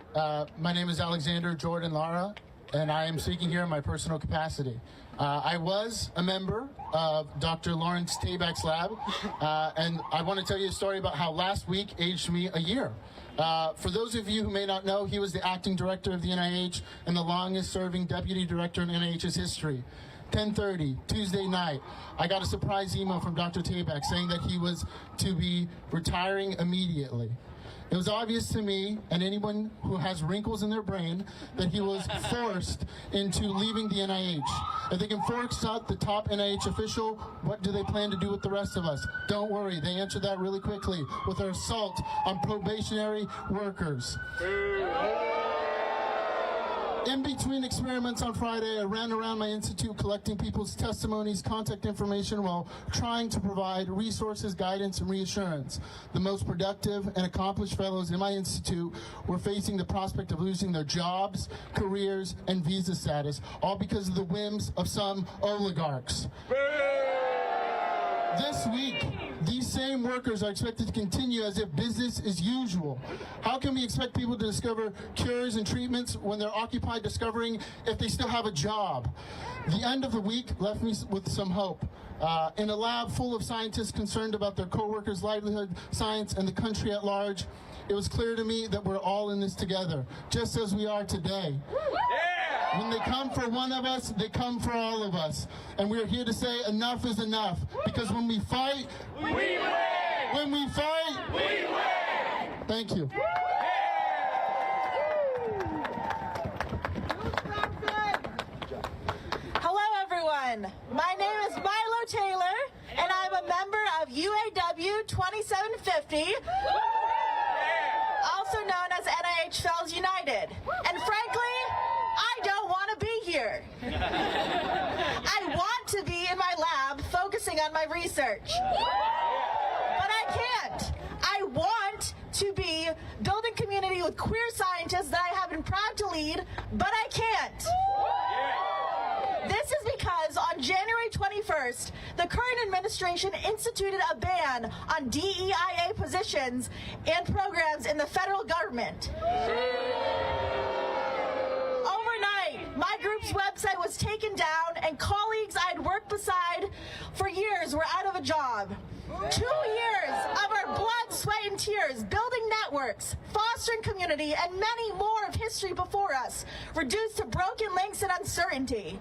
my name is Alexander Jordan Lara, and I am speaking here in my personal capacity. I was a member of Dr. Lawrence Tabak's lab, and I want to tell you a story about how last week aged me a year. For those of you who may not know, he was the acting director of the NIH and the longest serving deputy director in NIH's history. 10:30, Tuesday night, I got a surprise email from Dr. Tabak saying that he was to be retiring immediately. It was obvious to me and anyone who has wrinkles in their brain that he was forced into leaving the NIH. If they can force out the top NIH official, what do they plan to do with the rest of us? Don't worry, they answered that really quickly with their assault on probationary workers. In between experiments on Friday, I ran around my institute collecting people's testimonies, contact information, while trying to provide resources, guidance, and reassurance. The most productive and accomplished fellows in my institute were facing the prospect of losing their jobs, careers, and visa status, all because of the whims of some oligarchs. This week, these same workers are expected to continue as if business is usual. How can we expect people to discover cures and treatments when they're occupied discovering if they still have a job? The end of the week left me with some hope. In a lab full of scientists concerned about their co-workers' livelihood, science, and the country at large, it was clear to me that we're all in this together, just as we are today. When they come for one of us, they come for all of us. And we're here to say enough is enough. Because when we fight, we win! When we fight, we win! Thank you. Hello, everyone. My name is Milo Taylor, and I'm a member of UAW 2750, also known as NIH Fellows United. And frankly, I don't want to be here. I want to be in my lab focusing on my research. But I can't. I want to be building community with queer scientists that I have been proud to lead, but I can't. This is because on January 21st, the current administration instituted a ban on DEIA positions and programs in the federal government. My group's website was taken down, and colleagues I'd worked beside for years were out of a job. 2 years of our blood, sweat, and tears, building networks, fostering community, and many more of history before us, reduced to broken links and uncertainty.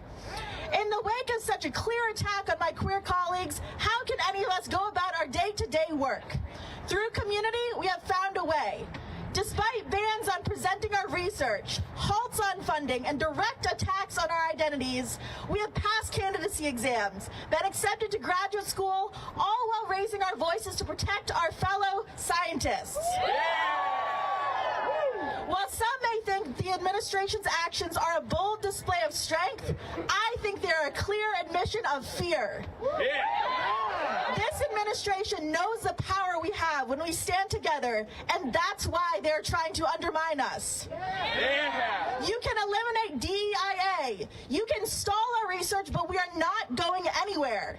In the wake of such a clear attack on my queer colleagues, how can any of us go about our day-to-day work? Through community, we have found a way. Despite bans on presenting our research, halts on funding, and direct attacks on our identities, we have passed candidacy exams, been accepted to graduate school, all while raising our voices to protect our fellow scientists. While some may think the administration's actions are a bold display of strength, I think they are a clear admission of fear. This administration knows the power we have when we stand together, and that's why they're trying to undermine us. You can eliminate DEIA. You can stall our research, but we are not going anywhere.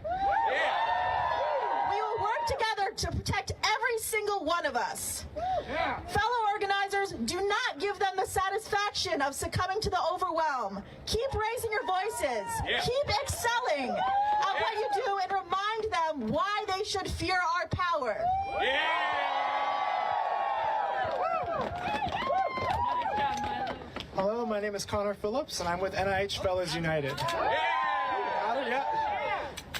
We will work together to protect every single one of us. Fellow organizers, do not give them the satisfaction of succumbing to the overwhelm. Keep raising your voices. Keep excelling at what you do, and remind them why they should fear our power. Hello, my name is Connor Phillips, and I'm with NIH Fellows United.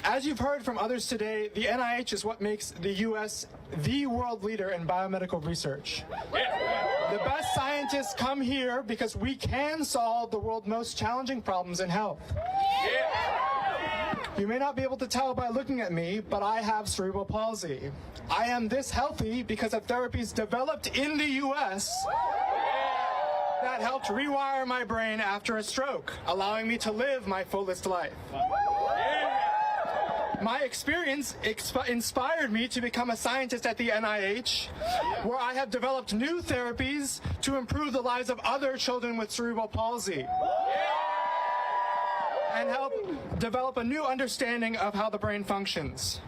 As you've heard from others today, the NIH is what makes the U.S. the world leader in biomedical research. The best scientists come here because we can solve the world's most challenging problems in health. You may not be able to tell by looking at me, but I have cerebral palsy. I am this healthy because of therapies developed in the U.S. that helped rewire my brain after a stroke, allowing me to live my fullest life. My experience inspired me to become a scientist at the NIH, where I have developed new therapies to improve the lives of other children with cerebral palsy, and help develop a new understanding of how the brain functions.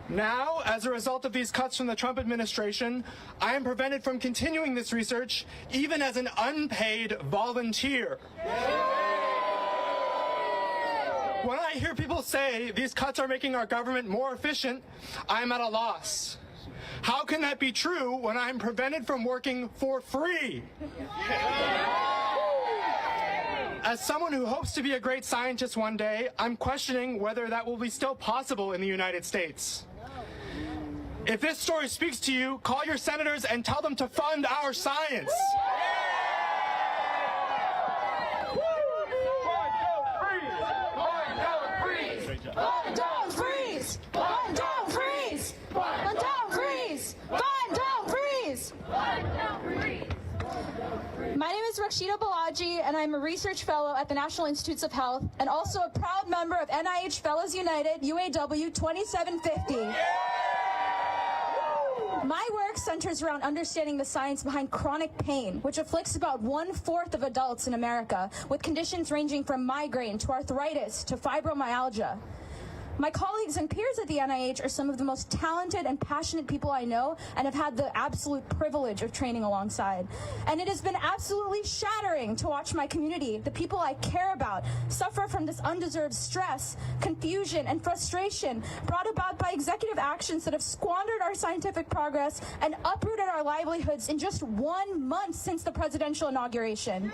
Now, as a result of these cuts from the Trump administration, I am prevented from continuing this research, even as an unpaid volunteer. When I hear people say these cuts are making our government more efficient, I'm at a loss. How can that be true when I'm prevented from working for free? As someone who hopes to be a great scientist one day, I'm questioning whether that will be still possible in the United States. If this story speaks to you, call your senators and tell them to fund our science. My name is Rakshita Balaji, and I'm a research fellow at the National Institutes of Health, and also a proud member of NIH Fellows United, UAW 2750. My work centers around understanding the science behind chronic pain, which afflicts about 1/4 of adults in America, with conditions ranging from migraine to arthritis to fibromyalgia. My colleagues and peers at the NIH are some of the most talented and passionate people I know and have had the absolute privilege of training alongside. And it has been absolutely shattering to watch my community, the people I care about, suffer from this undeserved stress, confusion, and frustration brought about by executive actions that have squandered our scientific progress and uprooted our livelihoods in just 1 month since the presidential inauguration.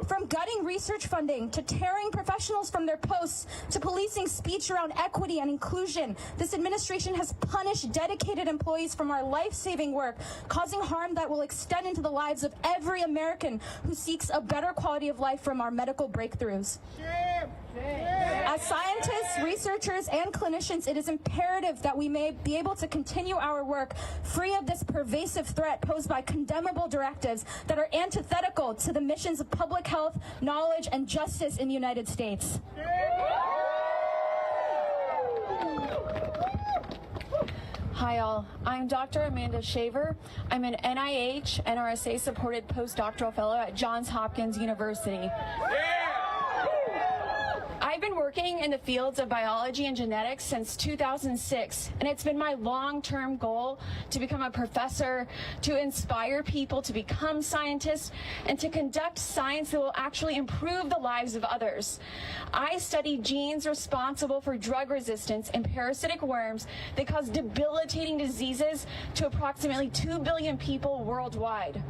From gutting research funding, to tearing professionals from their posts, to policing speech around equity and inclusion, this administration has punished dedicated employees from our life-saving work, causing harm that will extend into the lives of every American who seeks a better quality of life from our medical breakthroughs. As scientists, researchers, and clinicians, it is imperative that we may be able to continue our work free of this pervasive threat posed by condemnable directives that are antithetical to the missions of public health, knowledge, and justice in the United States. Hi all, I'm Dr. Amanda Shaver. I'm an NIH NRSA supported postdoctoral fellow at Johns Hopkins University. I've been working in the fields of biology and genetics since 2006, and it's been my long-term goal to become a professor, to inspire people to become scientists, and to conduct science that will actually improve the lives of others. I study genes responsible for drug resistance in parasitic worms that cause debilitating diseases to approximately 2 billion people worldwide.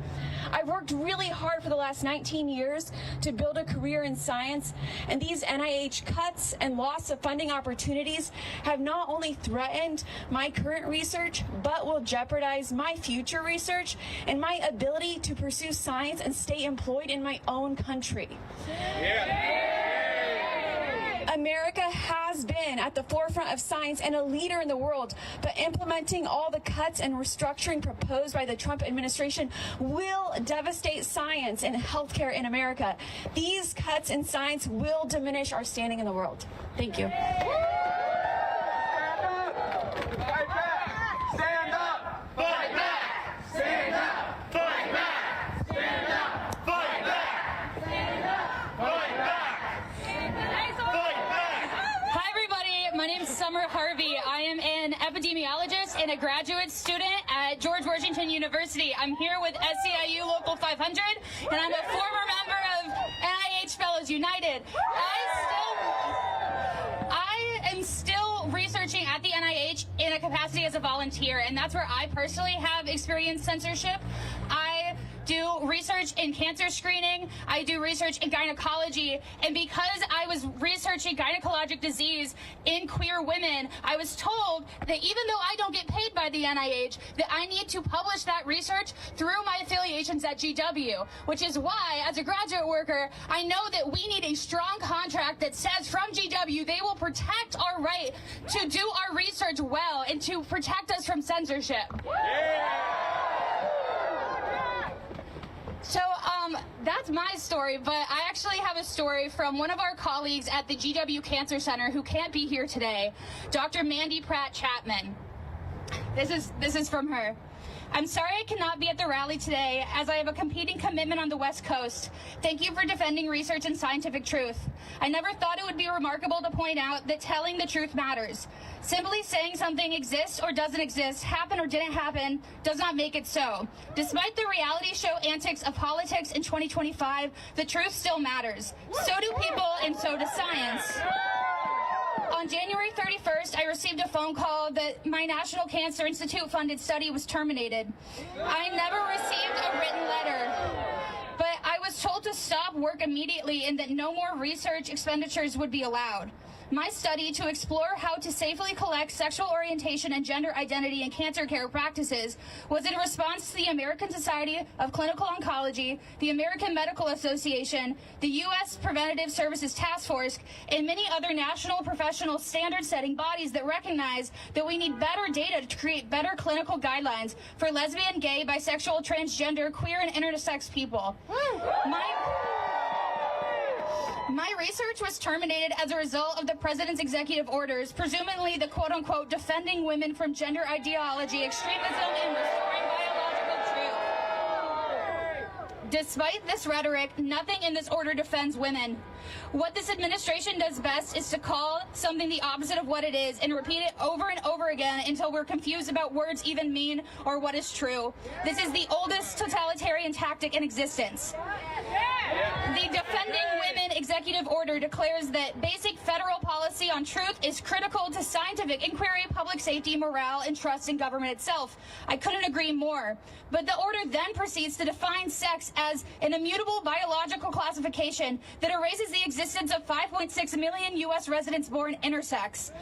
I've worked really hard for the last 19 years to build a career in science, and these NIH cuts and loss of funding opportunities have not only threatened my current research, but will jeopardize my future research and my ability to pursue science and stay employed in my own country. America has been at the forefront of science and a leader in the world, but implementing all the cuts and restructuring proposed by the Trump administration will devastate science and healthcare in America. These cuts in science will diminish our standing in the world. Thank you. I am an epidemiologist and a graduate student at George Washington University. I'm here with SEIU Local 500, and I'm a former member of NIH Fellows United. I am still researching at the NIH in a capacity as a volunteer, and that's where I personally have experienced censorship. I do research in cancer screening, I do research in gynecology, and because I was researching gynecologic disease in queer women, I was told that even though I don't get paid by the NIH, that I need to publish that research through my affiliations at GW, which is why, as a graduate worker, I know that we need a strong contract that says from GW they will protect our right to do our research well and to protect us from censorship. So that's my story, but I actually have a story from one of our colleagues at the GW Cancer Center who can't be here today, Dr. Mandy Pratt Chapman. This is from her. I'm sorry I cannot be at the rally today, as I have a competing commitment on the West Coast. Thank you for defending research and scientific truth. I never thought it would be remarkable to point out that telling the truth matters. Simply saying something exists or doesn't exist, happened or didn't happen, does not make it so. Despite the reality show antics of politics in 2025, the truth still matters. So do people, and so does science. On January 31st, I received a phone call that my National Cancer Institute funded study was terminated. I never received a written letter, but I was told to stop work immediately and that no more research expenditures would be allowed. My study to explore how to safely collect sexual orientation and gender identity in cancer care practices was in response to the American Society of Clinical Oncology, the American Medical Association, the U.S. Preventative Services Task Force, and many other national professional standard-setting bodies that recognize that we need better data to create better clinical guidelines for lesbian, gay, bisexual, transgender, queer, and intersex people. My research was terminated as a result of the president's executive orders, presumably the quote-unquote defending women from gender ideology, extremism, and restoring biological truth. Despite this rhetoric, nothing in this order defends women. What this administration does best is to call something the opposite of what it is and repeat it over and over again until we're confused about words even mean or what is true. This is the oldest totalitarian tactic in existence. The Defending Women Executive Order declares that basic federal policy on truth is critical to scientific inquiry, public safety, morale, and trust in government itself. I couldn't agree more. But the order then proceeds to define sex as an immutable biological classification that erases the existence of 5.6 million U.S. residents born intersex.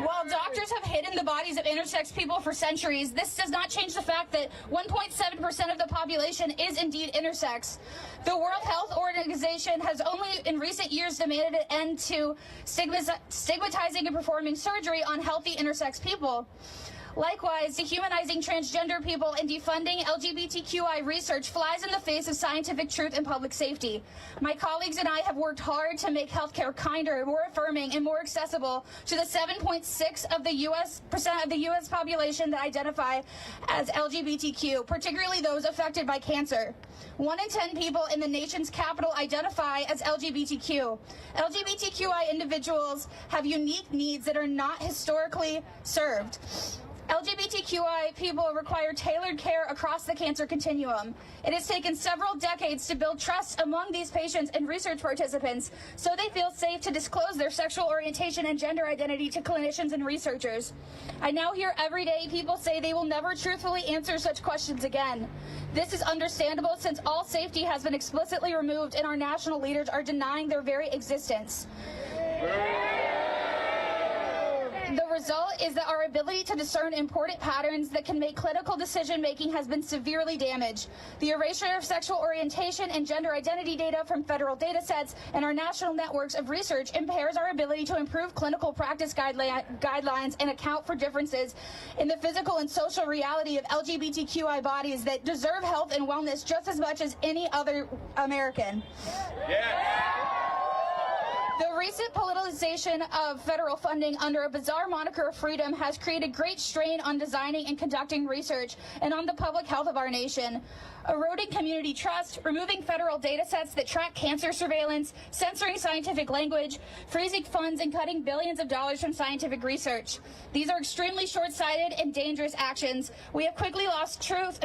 While doctors have hidden the bodies of intersex people for centuries, this does not change the fact that 1.7% of the population is indeed intersex. The World Health Organization has only in recent years demanded an end to stigmatizing and performing surgery on healthy intersex people. Likewise, dehumanizing transgender people and defunding LGBTQI research flies in the face of scientific truth and public safety. My colleagues and I have worked hard to make healthcare kinder, more affirming, and more accessible to the 7.6% of the U.S. population that identify as LGBTQ, particularly those affected by cancer. 1 in 10 people in the nation's capital identify as LGBTQ. LGBTQI individuals have unique needs that are not historically served. LGBTQI people require tailored care across the cancer continuum. It has taken several decades to build trust among these patients and research participants so they feel safe to disclose their sexual orientation and gender identity to clinicians and researchers. I now hear every day people say they will never truthfully answer such questions again. This is understandable since all safety has been explicitly removed and our national leaders are denying their very existence. The result is that our ability to discern important patterns that can make clinical decision-making has been severely damaged. The erasure of sexual orientation and gender identity data from federal data sets and our national networks of research impairs our ability to improve clinical practice guidelines and account for differences in the physical and social reality of LGBTQI bodies that deserve health and wellness just as much as any other American. The recent politicization of federal funding under a bizarre moniker of freedom has created great strain on designing and conducting research and on the public health of our nation. Eroding community trust, removing federal data sets that track cancer surveillance, censoring scientific language, freezing funds, and cutting billions of dollars from scientific research. These are extremely short-sighted and dangerous actions. We have quickly lost trust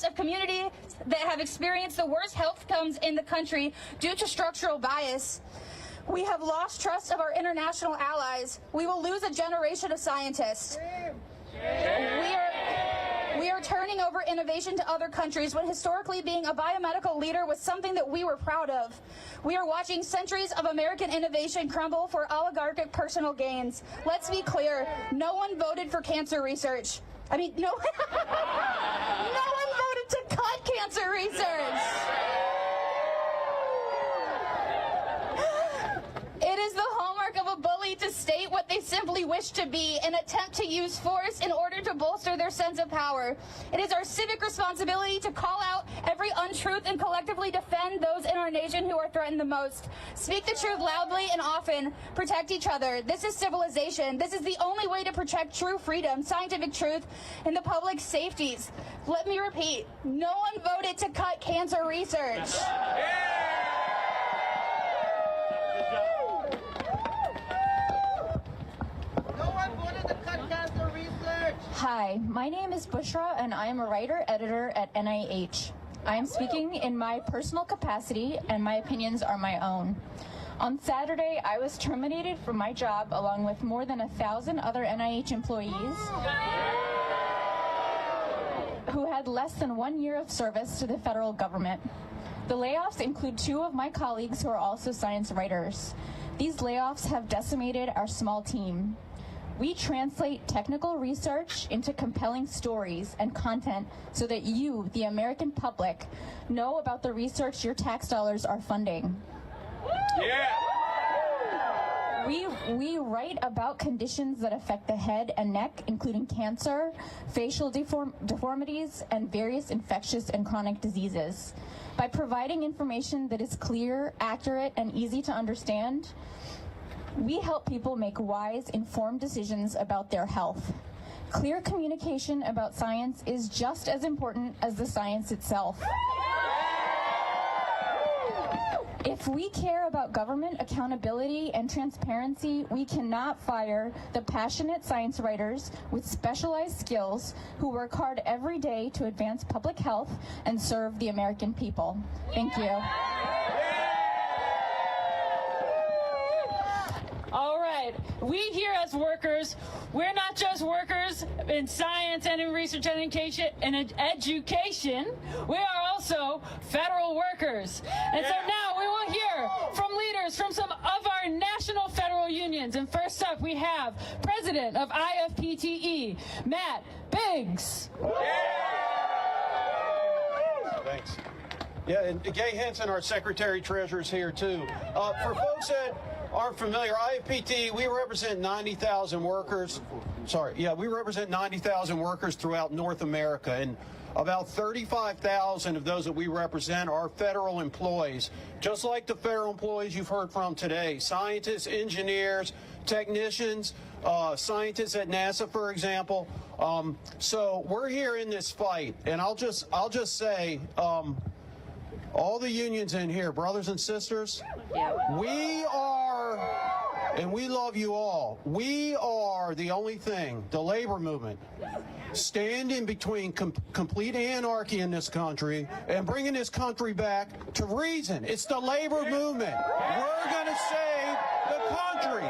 of communities that have experienced the worst health outcomes in the country due to structural bias. We have lost trust of our international allies. We will lose a generation of scientists. We are turning over innovation to other countries when historically being a biomedical leader was something that we were proud of. We are watching centuries of American innovation crumble for oligarchic personal gains. Let's be clear, no one voted for cancer research. No one voted to cut cancer research. It is the hallmark of a bully to state what they simply wish to be and attempt to use force in order to bolster their sense of power. It is our civic responsibility to call out every untruth and collectively defend those in our nation who are threatened the most. Speak the truth loudly and often. Protect each other. This is civilization. This is the only way to protect true freedom, scientific truth, and the public's safeties. Let me repeat, no one voted to cut cancer research. Hi, my name is Bushra and I am a writer-editor at NIH. I am speaking in my personal capacity and my opinions are my own. On Saturday, I was terminated from my job along with more than 1,000 other NIH employees who had less than 1 year of service to the federal government. The layoffs include 2 of my colleagues who are also science writers. These layoffs have decimated our small team. We translate technical research into compelling stories and content so that you, the American public, know about the research your tax dollars are funding. Yeah. We write about conditions that affect the head and neck, including cancer, facial deformities, and various infectious and chronic diseases. By providing information that is clear, accurate, and easy to understand, we help people make wise, informed decisions about their health. Clear communication about science is just as important as the science itself. If we care about government accountability and transparency, we cannot fire the passionate science writers with specialized skills who work hard every day to advance public health and serve the American people. Thank you. All right, we here as workers, we're not just workers in science and in research and education, we are also federal workers. And so now we will hear from leaders from some of our national federal unions. And first up, we have President of IFPTE, Matt Biggs. Thanks. Yeah, and Gay Henson, our Secretary Treasurer, is here too. For folks that aren't familiar, IFPT, we represent 90,000 workers. We represent 90,000 workers throughout North America, and about 35,000 of those that we represent are federal employees, just like the federal employees you've heard from today: scientists, engineers, technicians, scientists at NASA, for example. So we're here in this fight, and I'll just say, all the unions in here, brothers and sisters, we are, and we love you all, we are the only thing, the labor movement, standing between complete anarchy in this country and bringing this country back to reason. It's the labor movement. We're going to save the country.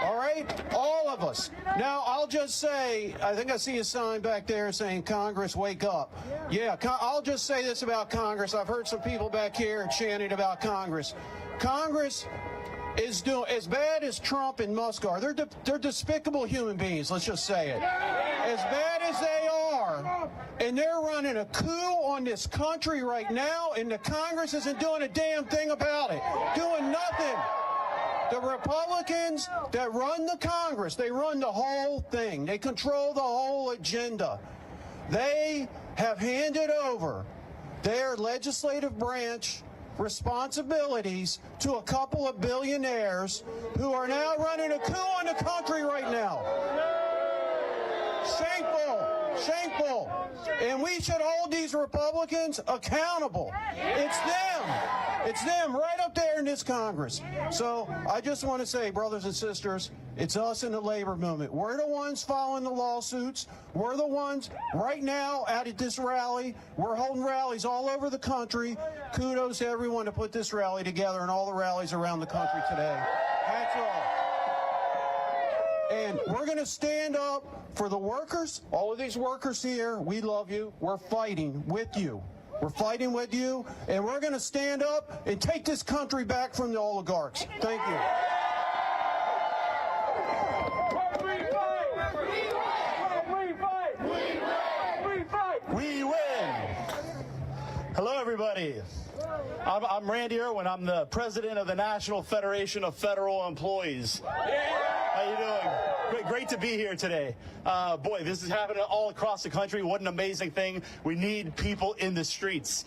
All right? All of us. Now, I'll just say, I think I see a sign back there saying, Congress, wake up. Yeah, I'll just say this about Congress. I've heard some people back here chanting about Congress. Congress is doing as bad as Trump and Musk are. They're despicable human beings, let's just say it. As bad as they are, and they're running a coup on this country right now, and the Congress isn't doing a damn thing about it. Doing nothing. The Republicans that run the Congress, they run the whole thing. They control the whole agenda. They have handed over their legislative branch responsibilities to a couple of billionaires who are now running a coup on the country right now. Shameful. Shameful. And we should hold these Republicans accountable. It's them. It's them right up there in this Congress. So I just want to say, brothers and sisters, it's us in the labor movement. We're the ones following the lawsuits. We're the ones right now out at this rally. We're holding rallies all over the country. Kudos to everyone to put this rally together and all the rallies around the country today. Hats off. And we're going to stand up for the workers, all of these workers here. We love you. We're fighting with you. We're fighting with you, and we're going to stand up and take this country back from the oligarchs. Thank you. We win. Hello, everybody. I'm Randy Irwin. I'm the president of the National Federation of Federal Employees. How you doing? Great to be here today. Boy, this is happening all across the country. What an amazing thing. We need people in the streets.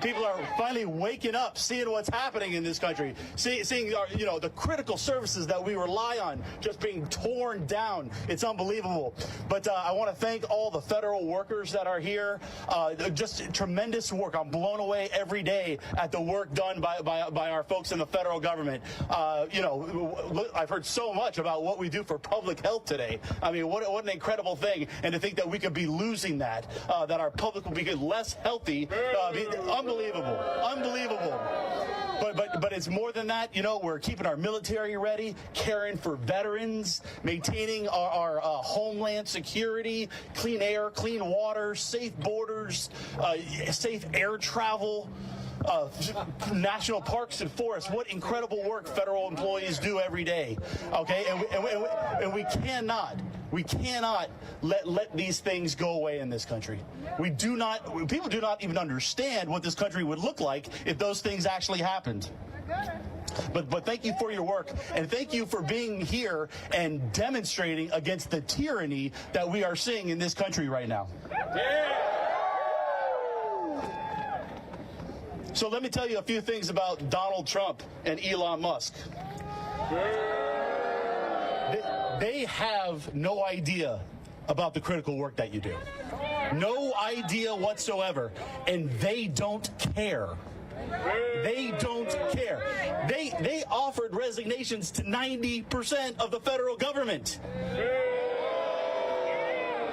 People are finally waking up, seeing what's happening in this country, seeing our, the critical services that we rely on just being torn down. It's unbelievable. But I want to thank all the federal workers that are here. Just tremendous work. I'm blown away every day at the work done by our folks in the federal government. I've heard so much about what we do for public health today. I mean, what an incredible thing. And to think that we could be losing that our public will be less healthy, unbelievable. Unbelievable. But it's more than that. You know, we're keeping our military ready, caring for veterans, maintaining our homeland security, clean air, clean water, safe borders, safe air travel. National parks and forests. What incredible work federal employees do every day. Okay, and we cannot let these things go away in this country. People do not even understand what this country would look like if those things actually happened. But thank you for your work, and thank you for being here and demonstrating against the tyranny that we are seeing in this country right now. So let me tell you a few things about Donald Trump and Elon Musk. They have no idea about the critical work that you do. No idea whatsoever. And they don't care. They don't care. They offered resignations to 90% of the federal government.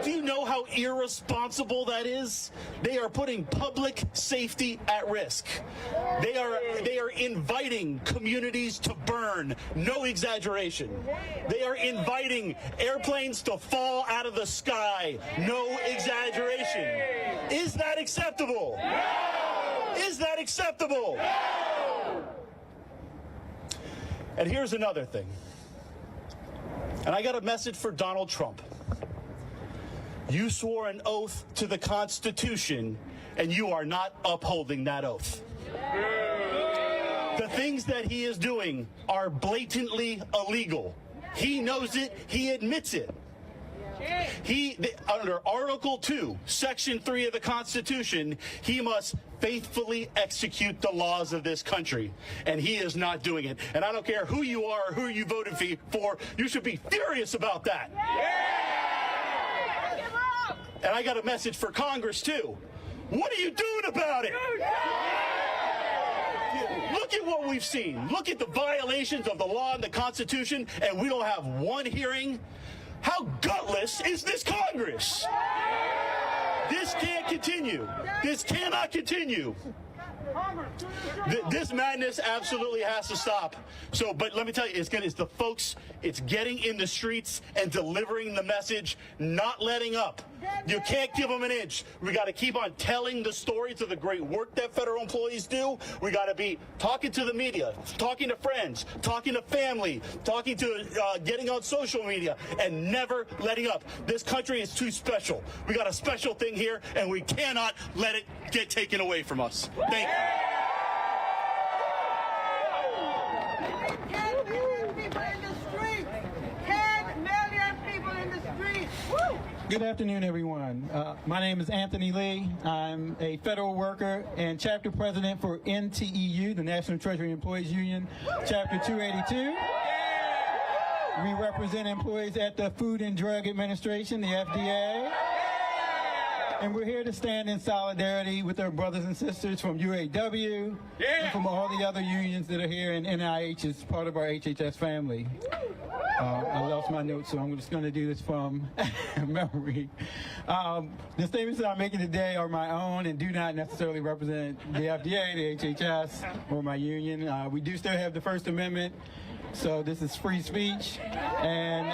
Do you know how irresponsible that is? They are putting public safety at risk. They are inviting communities to burn. No exaggeration. They are inviting airplanes to fall out of the sky. No exaggeration. Is that acceptable? No! Is that acceptable? No! And here's another thing. And I got a message for Donald Trump. You swore an oath to the Constitution, and you are not upholding that oath. The things that he is doing are blatantly illegal. He knows it. He admits it. Under Article 2, Section 3 of the Constitution, he must faithfully execute the laws of this country, and he is not doing it. And I don't care who you are or who you voted for, you should be furious about that. And I got a message for Congress, too. What are you doing about it? Look at what we've seen. Look at the violations of the law and the Constitution, and we don't have one hearing. How gutless is this Congress? This can't continue. This cannot continue. This madness absolutely has to stop. But let me tell you, it's the folks, it's getting in the streets and delivering the message, not letting up. You can't give them an inch. We got to keep on telling the stories of the great work that federal employees do. We got to be talking to the media, talking to friends, talking to family, talking to getting on social media, and never letting up. This country is too special. We got a special thing here, and we cannot let it get taken away from us. Thank you. 10 million people in the street. 10 million people in the street. Woo! Good afternoon, everyone. My name is Anthony Lee. I'm a federal worker and chapter president for NTEU, the National Treasury Employees Union, Chapter 282. We represent employees at the Food and Drug Administration, the FDA. And we're here to stand in solidarity with our brothers and sisters from UAW and from all the other unions that are here in NIH as part of our HHS family. I lost my notes, so I'm just going to do this from memory. The statements that I'm making today are my own and do not necessarily represent the FDA, the HHS, or my union. We do still have the First Amendment, so this is free speech. And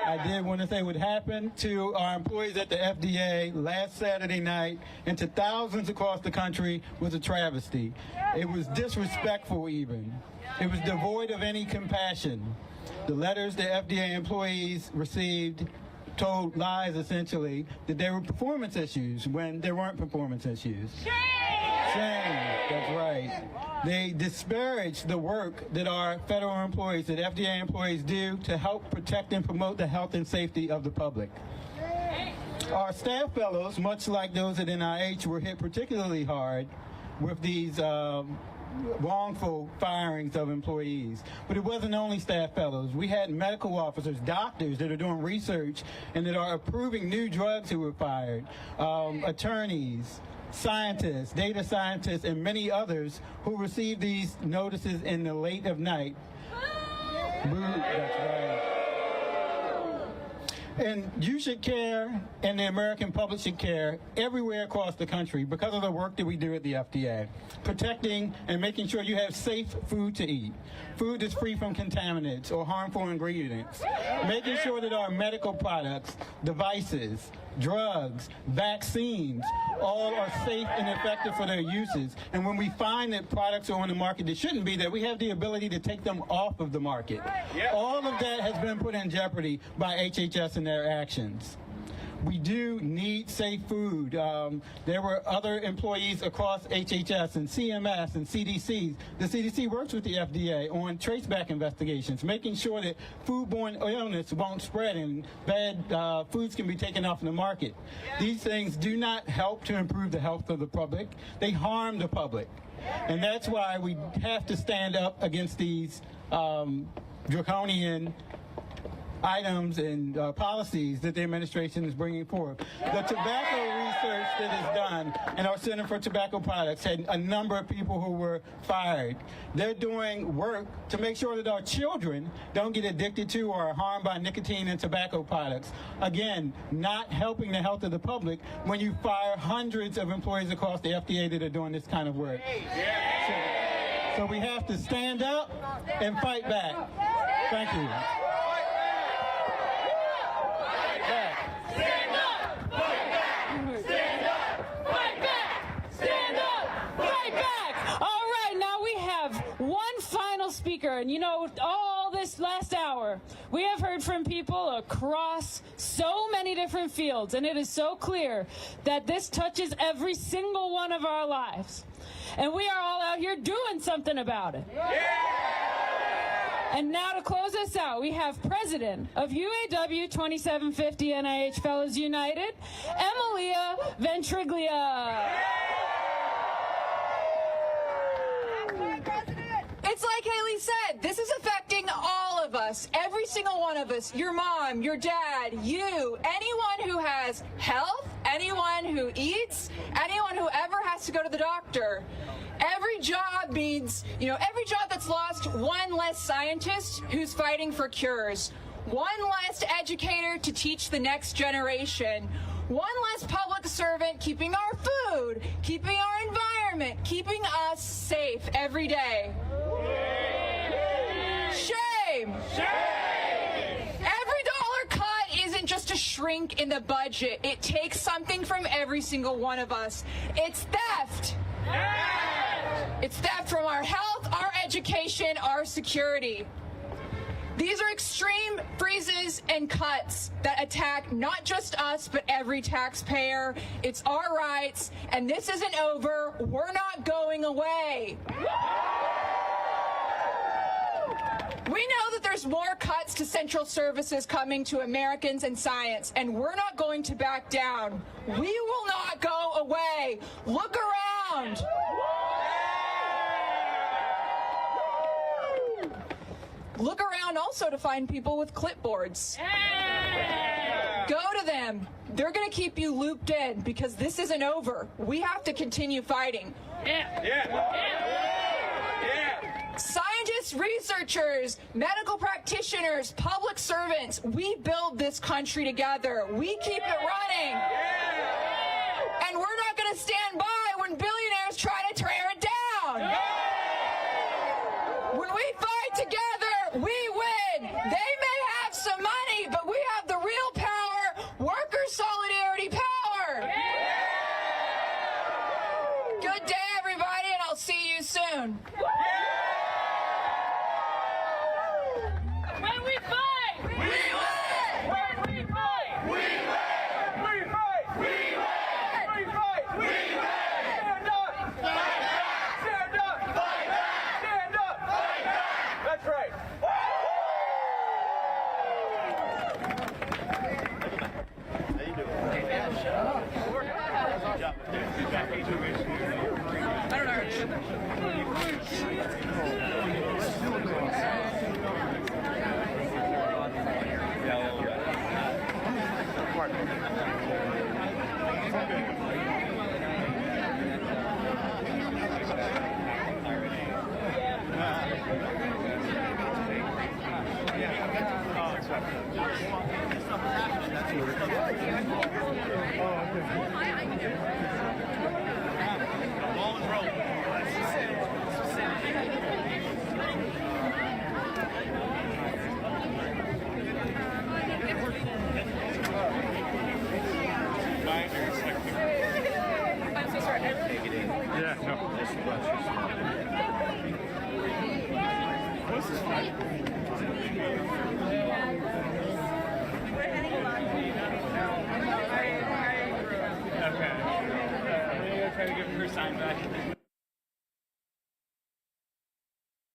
I did want to say what happened to our employees at the FDA last Saturday night and to thousands across the country was a travesty. It was disrespectful even. It was devoid of any compassion. The letters the FDA employees received told lies, essentially, that there were performance issues when there weren't performance issues. Shame, that's right. They disparage the work that our federal employees, that FDA employees do to help protect and promote the health and safety of the public. Our staff fellows, much like those at NIH, were hit particularly hard with these wrongful firings of employees. But it wasn't only staff fellows. We had medical officers, doctors that are doing research and that are approving new drugs who were fired, attorneys, scientists, data scientists, and many others who received these notices in the late of night. That's right. And you should care, and the American public should care everywhere across the country because of the work that we do at the FDA, protecting and making sure you have safe food to eat, food that's free from contaminants or harmful ingredients, making sure that our medical products, devices, drugs, vaccines, all are safe and effective for their uses. And when we find that products are on the market that shouldn't be, that we have the ability to take them off of the market. All of that has been put in jeopardy by HHS and their actions. We do need safe food. There were other employees across HHS and CMS and CDC. The CDC works with the FDA on traceback investigations, making sure that foodborne illness won't spread and bad foods can be taken off the market. These things do not help to improve the health of the public. They harm the public. And that's why we have to stand up against these draconian items and policies that the administration is bringing forth. The tobacco research that is done in our Center for Tobacco Products had a number of people who were fired. They're doing work to make sure that our children don't get addicted to or are harmed by nicotine and tobacco products. Again, not helping the health of the public when you fire hundreds of employees across the FDA that are doing this kind of work. So we have to stand up and fight back. Thank you. Stand up, fight back! Stand up, fight back! Stand up, fight back! All right, now we have one final speaker, and you know, all this last hour, we have heard from people across so many different fields, and it is so clear that this touches every single one of our lives. And we are all out here doing something about it. And now to close us out, we have President of UAW 2750 NIH Fellows United, Emilia Ventriglia. It's like Haley said, this is affecting all of us, every single one of us, your mom, your dad, you, anyone who has health, anyone who eats, anyone who ever has to go to the doctor. Every job means, every job that's lost, one less scientist who's fighting for cures, one less educator to teach the next generation, one less public servant keeping our food, keeping our environment, keeping us safe every day. Shame! Shame! Every dollar cut isn't just a shrink in the budget. It takes something from every single one of us. It's theft. It's theft from our health, our education, our security. These are extreme freezes and cuts that attack not just us, but every taxpayer. It's our rights, and this isn't over. We're not going away. We know that there's more cuts to central services coming to Americans in science, and we're not going to back down. We will not go away. Look around. Look around also to find people with clipboards. Go to them. They're going to keep you looped in because this isn't over. We have to continue fighting. Scientists, researchers, medical practitioners, public servants, we build this country together. We keep it running. And we're not going to stand by when billionaires try to tear it down. When we fight together, we win. They may have some money, but we have the real power, worker solidarity power. Good day, everybody, and I'll see you soon. When we fight, we win! When we fight, we win! We fight, we win! We fight, we win! Stand up! Fight back! Stand up! Fight back! Stand up! Fight back! That's right. How you doing? I don't know. I'm so sorry. Yeah, no. This is fine. Okay. I'm going to try to give her sign back.